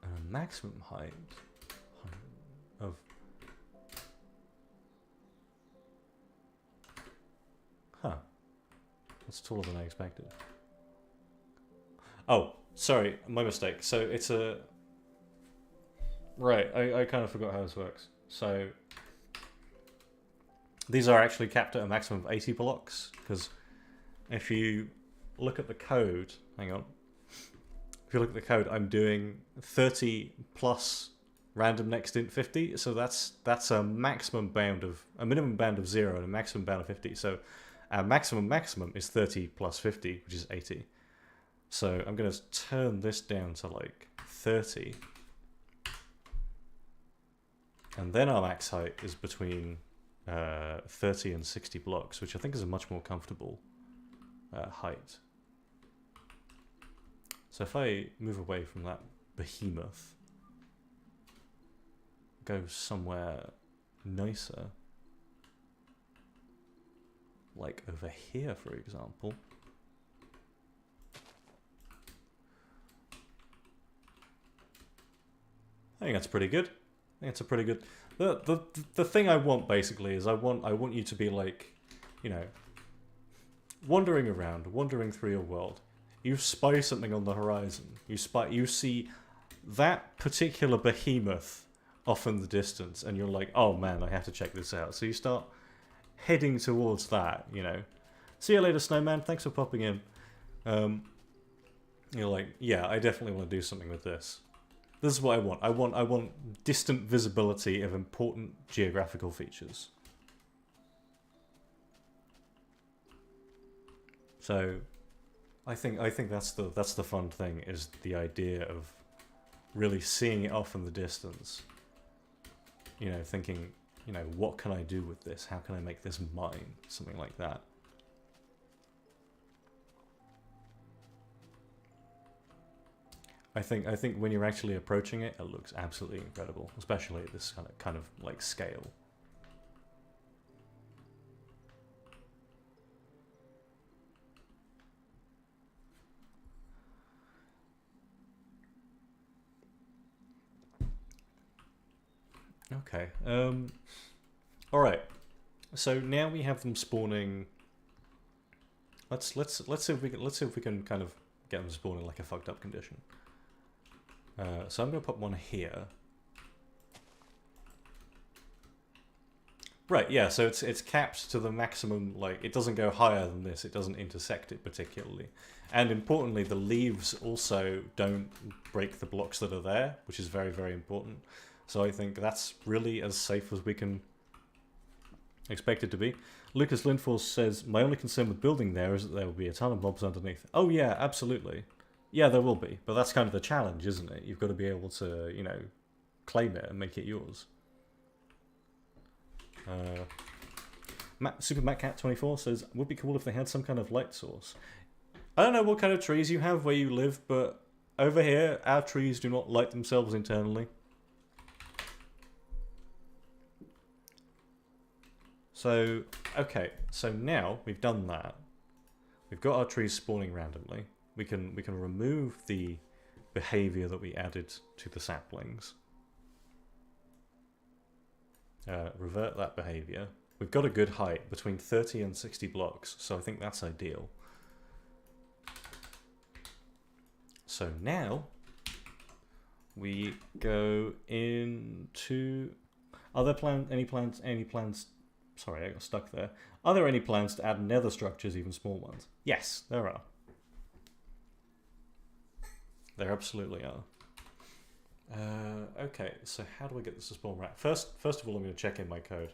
And a maximum height of... Huh. That's taller than I expected. Oh, sorry, my mistake. So it's a... Right, I kind of forgot how this works. So these are actually capped at a maximum of 80 blocks, because if you look at the code, hang on. If you look at the code, I'm doing 30 plus random next int 50, so that's a maximum bound of a minimum bound of 0 and a maximum bound of 50. So our maximum is 30 plus 50, which is 80. So I'm going to turn this down to 30. And then our max height is between 30 and 60 blocks, which I think is a much more comfortable height. So if I move away from that behemoth, go somewhere nicer, like over here, for example. I think that's pretty good. I think it's a pretty good. The thing I want basically is I want you to be wandering around, wandering through your world. You spy something on the horizon. You see that particular behemoth off in the distance, and you're like, oh man, I have to check this out. So you start heading towards that. See you later, Snowman. Thanks for popping in. You're like, yeah, I definitely want to do something with this. This is what I want. I want distant visibility of important geographical features. So, I think that's the fun thing, is the idea of really seeing it off in the distance. Thinking, what can I do with this? How can I make this mine? Something like that. I think when you're actually approaching it, it looks absolutely incredible, especially at this kind of scale. Okay. All right. So now we have them spawning. Let's see if we can kind of get them spawning like a fucked up condition. So I'm going to put one here. Right, yeah, so it's capped to the maximum, like, it doesn't go higher than this, it doesn't intersect it particularly. And importantly, the leaves also don't break the blocks that are there, which is very, very important. So I think that's really as safe as we can expect it to be. Lucas Lindfors says, my only concern with building there is that there will be a ton of mobs underneath. Oh yeah, absolutely. Yeah, there will be, but that's kind of the challenge, isn't it? You've got to be able to, you know, claim it and make it yours. Super Matt Cat 24 says, would be cool if they had some kind of light source. I don't know what kind of trees you have where you live, but over here, our trees do not light themselves internally. So, okay, so now we've done that. We've got our trees spawning randomly. We can remove the behavior that we added to the saplings. Revert that behavior. We've got a good height, between 30 and 60 blocks, so I think that's ideal. So now we go into... Are there any plans? Sorry, I got stuck there. Are there any plans to add nether structures, even small ones? Yes, there are. There absolutely are. Okay, so how do I get this to spawn right? First of all, I'm going to check in my code.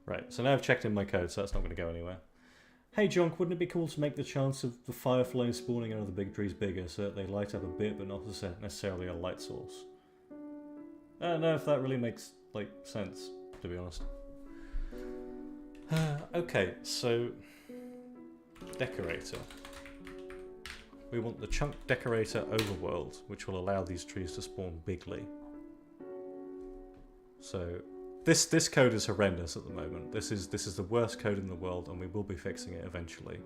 Right, so now I've checked in my code, so that's not going to go anywhere. Hey Jonk, wouldn't it be cool to make the chance of the fireflies spawning out of the big trees bigger so that they light up a bit but not necessarily a light source? I don't know if that really makes, like, sense, to be honest. Okay, so... Decorator. We want the chunk decorator overworld, which will allow these trees to spawn bigly. So... This code is horrendous at the moment. This is the worst code in the world, and we will be fixing it eventually.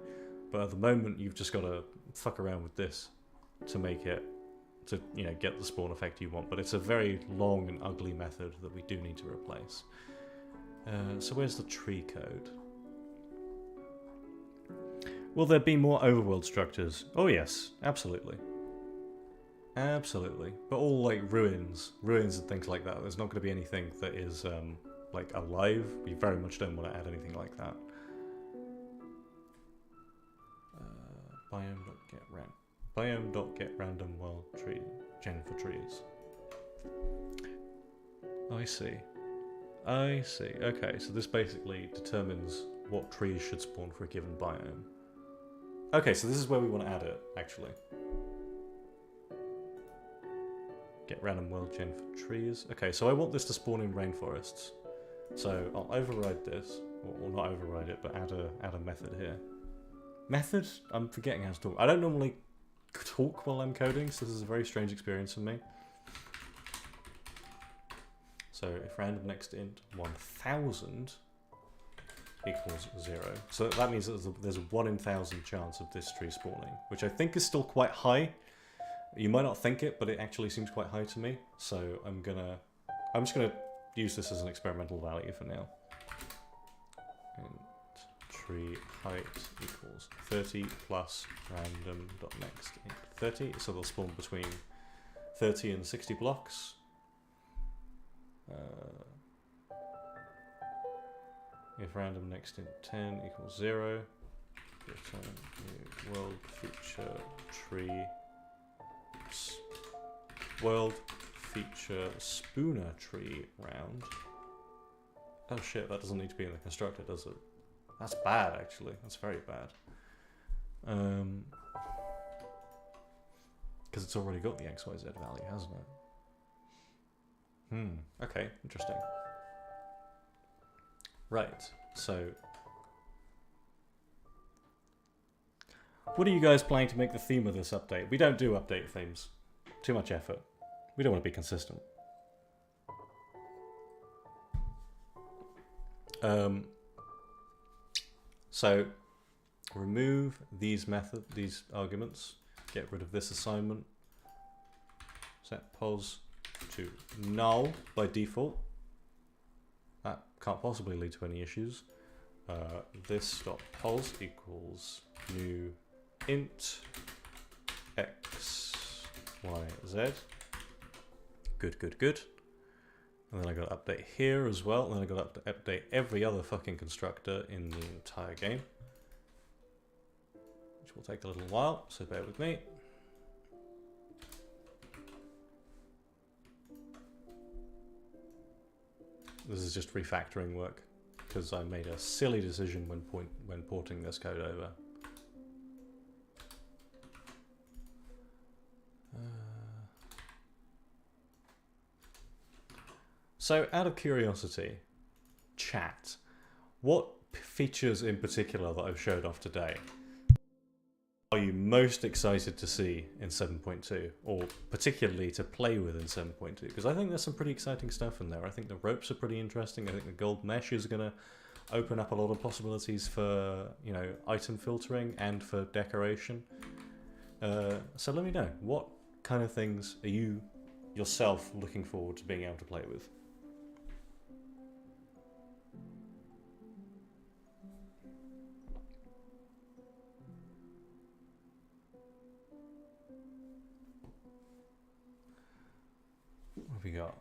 But at the moment, you've just got to fuck around with this to make it, to, you know, get the spawn effect you want. But it's a very long and ugly method that we do need to replace. So where's the tree code? Will there be more overworld structures? Oh yes, absolutely. Absolutely, but all like ruins and things like that. There's not going to be anything that is like alive. We very much don't want to add anything like that. Biome.get random world tree gen for trees. I see. Okay, so this basically determines what trees should spawn for a given biome. Okay, so this is where we want to add it, actually. Get random world gen for trees. Okay, so I want this to spawn in rainforests. So I'll override this, or not override it, but add a method here. Method? I'm forgetting how to talk. I don't normally talk while I'm coding, so this is a very strange experience for me. So if random next int 1000 equals 0. So that means that there's a 1 in 1,000 chance of this tree spawning, which I think is still quite high. You might not think it, but it actually seems quite high to me. So I'm just gonna use this as an experimental value for now. And tree height equals 30 plus random.next int 30. So they'll spawn between 30 and 60 blocks. If random next int 10 equals 0, return new world feature tree. World feature spooner tree round. Oh shit, that doesn't need to be in the constructor, does it? That's bad, actually. That's very bad. Because it's already got the XYZ value, hasn't it? Okay, interesting. Right, so... What are you guys planning to make the theme of this update? We don't do update themes. Too much effort. We don't want to be consistent. So, remove these arguments. Get rid of this assignment. Set pos to null by default. That can't possibly lead to any issues. this.pos equals new int x, y, z. Good, good, good. And then I got to update here as well. And then I got to update every other fucking constructor in the entire game, which will take a little while, so bear with me. This is just refactoring work, because I made a silly decision when porting this code over. So, out of curiosity, chat, what features in particular that I've showed off today are you most excited to see in 7.2, or particularly to play with in 7.2? Because I think there's some pretty exciting stuff in there. I think the ropes are pretty interesting. I think the gold mesh is going to open up a lot of possibilities for, you know, item filtering and for decoration. So let me know, what kind of things are you yourself looking forward to being able to play with? What have we got?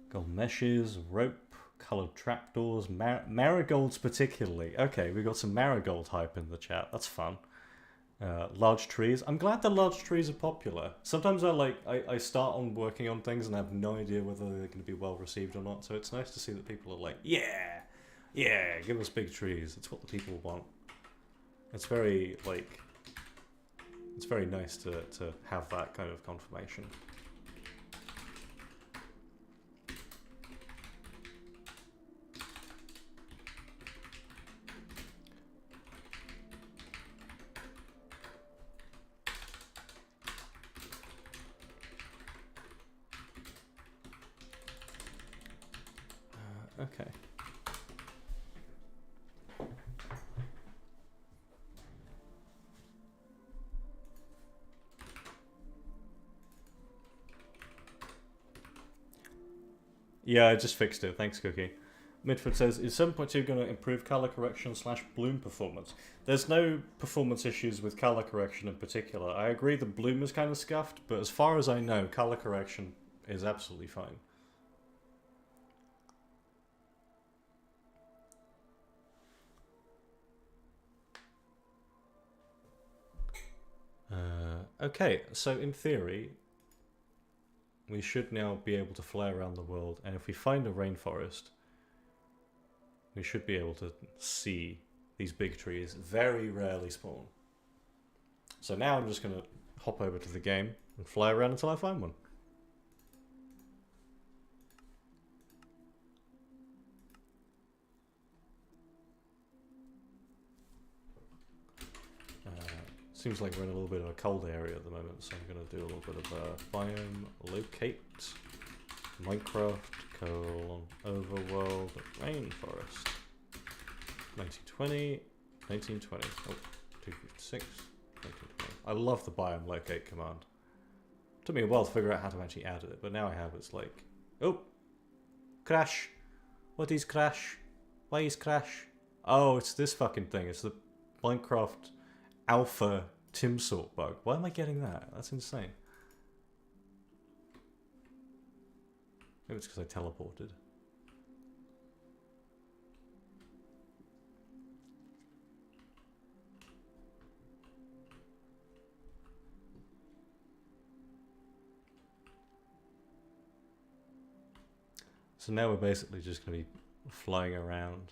Gold meshes, rope, coloured trapdoors, marigolds particularly. Okay, we got some marigold hype in the chat. That's fun. Large trees. I'm glad the large trees are popular. Sometimes I start on working on things and I have no idea whether they're going to be well received or not. So it's nice to see that people are like, yeah, give us big trees. It's what the people want. It's very it's very nice to have that kind of confirmation. Okay. Yeah, I just fixed it. Thanks, Cookie. Midford says, is 7.2 going to improve color correction / bloom performance? There's no performance issues with color correction in particular. I agree the bloom is kind of scuffed, but as far as I know, color correction is absolutely fine. Okay, so in theory, we should now be able to fly around the world, and if we find a rainforest, we should be able to see these big trees very rarely spawn. So now I'm just going to hop over to the game and fly around until I find one. Seems like we're in a little bit of a cold area at the moment, so I'm going to do a little bit of biome locate, Minecraft, overworld, rainforest, 1920, 1920, oh, 256, 1920. I love the biome locate command. Took me a while to figure out how to actually add it, but now I have. It's like, oh, crash. What is crash? Why is crash? Oh, it's this fucking thing. It's the Minecraft alpha Tim sort bug. Why am I getting that? That's insane. Maybe it's because I teleported. So now we're basically just going to be flying around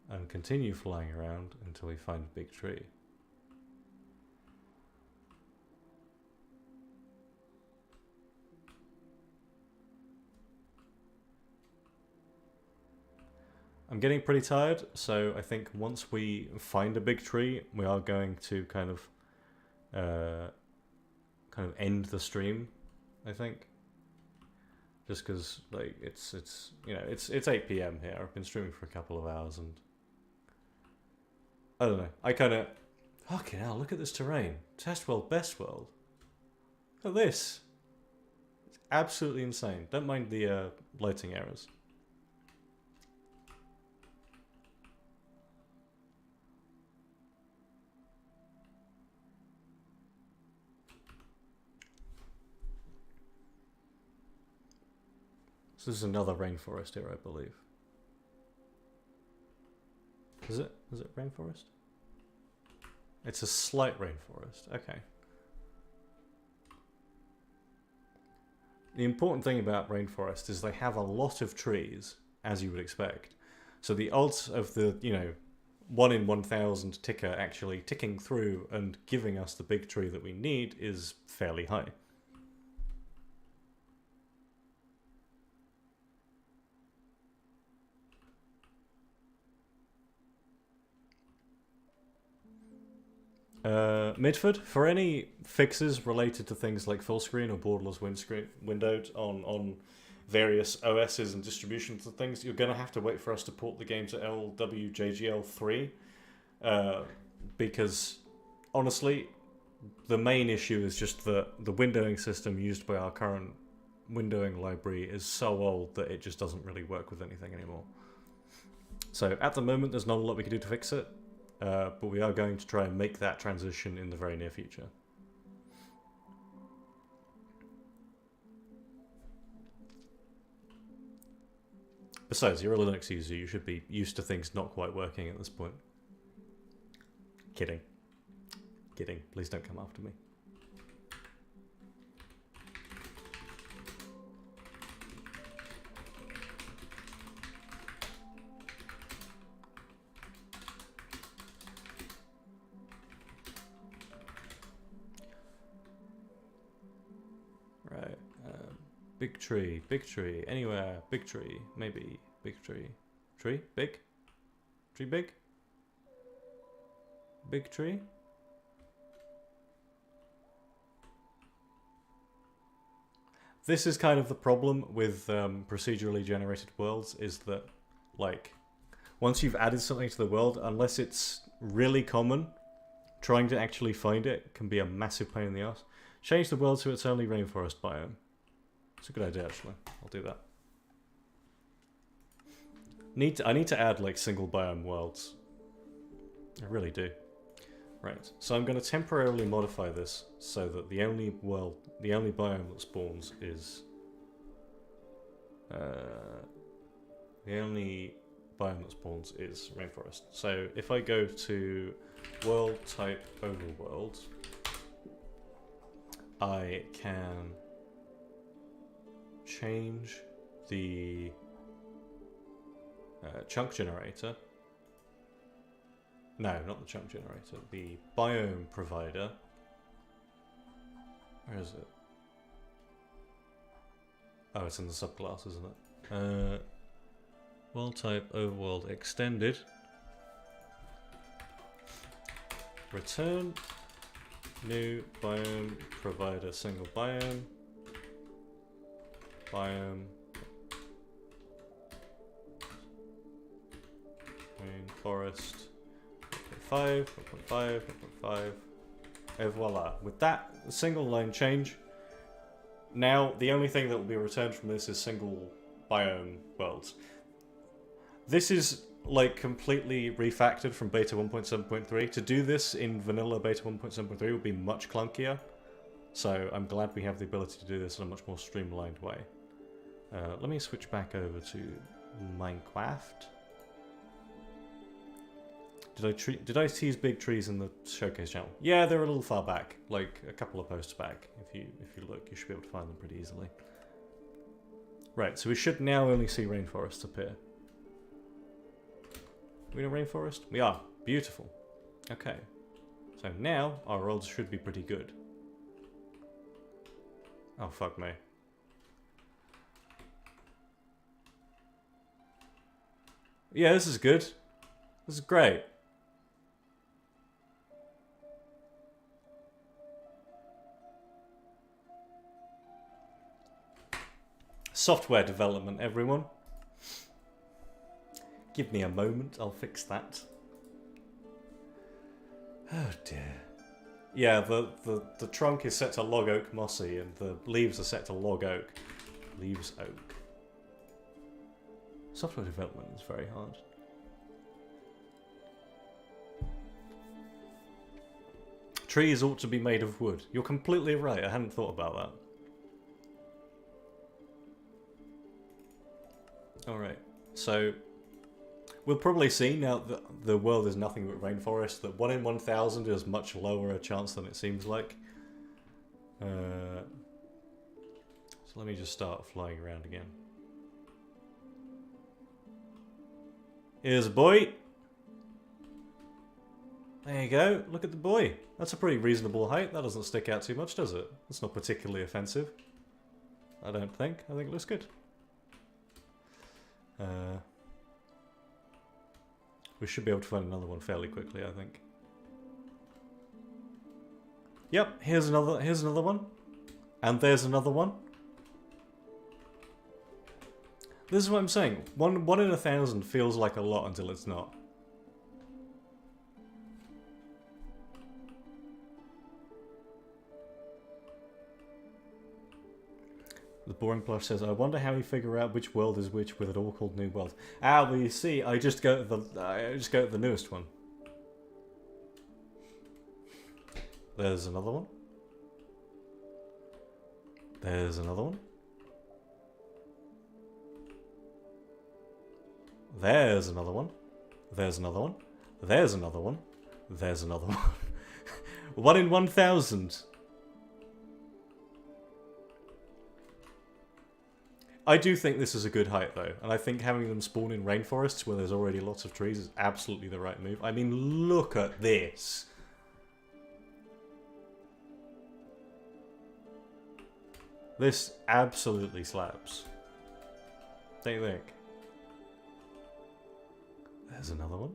and continue flying around until we find a big tree. I'm getting pretty tired, so I think once we find a big tree, we are going to kind of end the stream, I think. Just because like it's you know it's 8 PM here. I've been streaming for a couple of hours and I don't know. I kind of fucking hell. Look at this terrain. Test world, best world. Look at this. It's absolutely insane. Don't mind the lighting errors. So this is another rainforest here, I believe. Is it? Is it rainforest? It's a slight rainforest. Okay. The important thing about rainforest is they have a lot of trees, as you would expect. So the odds of the, 1 in 1,000 ticker actually ticking through and giving us the big tree that we need is fairly high. Midford, for any fixes related to things like full screen or borderless windowed on various OSs and distributions and things, you're going to have to wait for us to port the game to LWJGL3 because honestly the main issue is just that the windowing system used by our current windowing library is so old that it just doesn't really work with anything anymore. So at the moment there's not a lot we can do to fix it. But we are going to try and make that transition in the very near future. Besides, you're a Linux user, you should be used to things not quite working at this point. Kidding. Kidding. Please don't come after me. Big tree, anywhere, big tree, maybe, big tree. Tree? Big? Tree big? Big tree? This is kind of the problem with procedurally generated worlds, is that, like, once you've added something to the world, unless it's really common, trying to actually find it can be a massive pain in the ass. Change the world so it's only rainforest biome. It's a good idea, actually. I'll do that. I need to add, like, single biome worlds. I really do. Right, so I'm going to temporarily modify this so that the only biome that spawns is... the only biome that spawns is rainforest. So if I go to world type overworld, I can change the chunk generator. No, not the chunk generator. The biome provider. Where is it? Oh, it's in the subclass, isn't it? World type overworld extended. Return new biome provider single biome. Biome. Rainforest. 1.5, 1.5, 1.5. And voila. With that single line change, now the only thing that will be returned from this is single biome worlds. This is like completely refactored from beta 1.7.3. To do this in vanilla beta 1.7.3 would be much clunkier. So I'm glad we have the ability to do this in a much more streamlined way. Let me switch back over to Minecraft. Did I tease big trees in the showcase channel? Yeah, they're a little far back, like a couple of posts back. If you look, you should be able to find them pretty easily. Right, so we should now only see rainforests appear. Are we in a rainforest? We are. Beautiful. Okay. So now our rolls should be pretty good. Oh, fuck me. Yeah, this is good. This is great. Software development, everyone. Give me a moment, I'll fix that. Oh dear. Yeah, the trunk is set to log oak mossy and the leaves are set to log oak. Leaves oak. Software development is very hard. Trees ought to be made of wood. You're completely right, I hadn't thought about that. Alright, so we'll probably see now that the world is nothing but rainforest, that 1 in 1,000 is much lower a chance than it seems like. So let me just start flying around again. Here's a boy. There you go, look at the boy. That's a pretty reasonable height. That doesn't stick out too much, does it? It's not particularly offensive. I don't think. I think it looks good. We should be able to find another one fairly quickly, I think. Yep, here's another one. And there's another one. This is what I'm saying. One in 1,000 feels like a lot until it's not. The boring plush says, "I wonder how you figure out which world is which with it all called New World." Ah, well, you see, I just go to the newest one. There's another one. There's another one. There's another one. There's another one. There's another one. There's another one. 1 in 1,000. I do think this is a good height though, and I think having them spawn in rainforests where there's already lots of trees is absolutely the right move. I mean, look at this. This absolutely slaps. Don't you think? There's another one.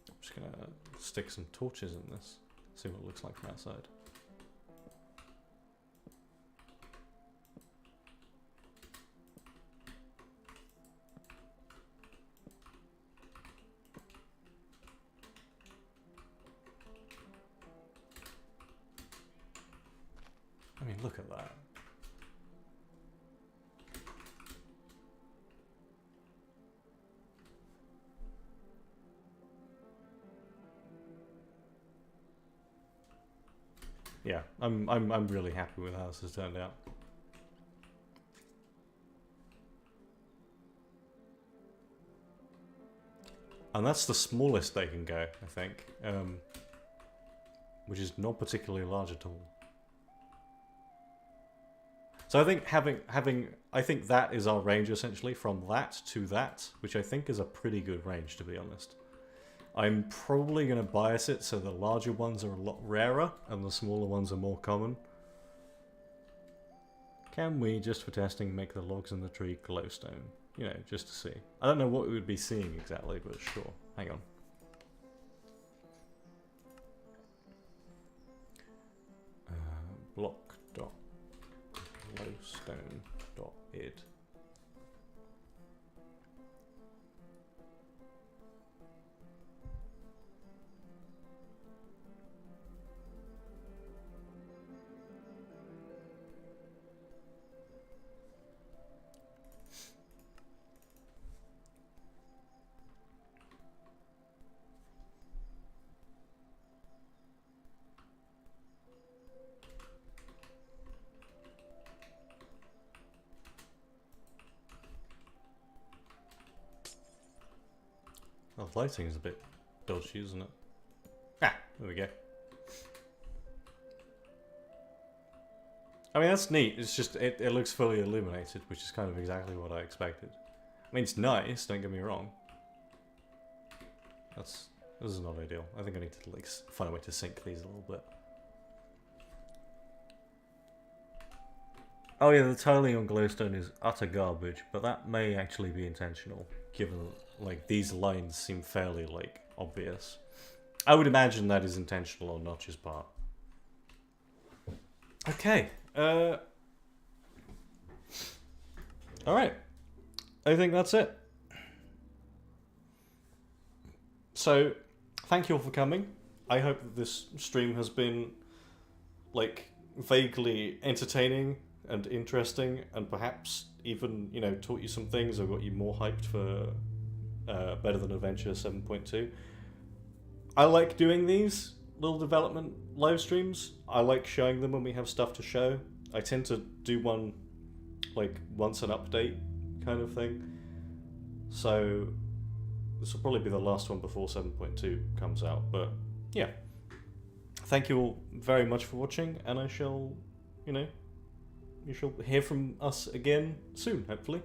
I'm just gonna stick some torches in this, see what it looks like from outside. I mean, look at that. Yeah, I'm really happy with how this has turned out. And that's the smallest they can go, I think, which is not particularly large at all. So I think I think that is our range essentially, from that to that, which I think is a pretty good range, to be honest. I'm probably going to bias it so the larger ones are a lot rarer and the smaller ones are more common. Can we, just for testing, make the logs in the tree glowstone? You know, just to see. I don't know what we would be seeing exactly, but sure. Hang on. Block.glowstone.id. Oh, the lighting is a bit dodgy, isn't it? Ah, there we go. I mean, that's neat. It's just, it looks fully illuminated, which is kind of exactly what I expected. I mean, it's nice, don't get me wrong. This is not ideal. I think I need to, like, find a way to sync these a little bit. Oh yeah, the tiling on glowstone is utter garbage, but that may actually be intentional, given, like, these lines seem fairly, like, obvious. I would imagine that is intentional on Notch's part. Okay. Alright. I think that's it. So, thank you all for coming. I hope that this stream has been, like, vaguely entertaining and interesting, and perhaps even, you know, taught you some things or got you more hyped for Better Than Adventure 7.2. I like doing these little development live streams. I like showing them when we have stuff to show. I tend to do one like once an update kind of thing. So this will probably be the last one before 7.2 comes out. But yeah, thank you all very much for watching, and I shall, you know, you shall hear from us again soon, hopefully.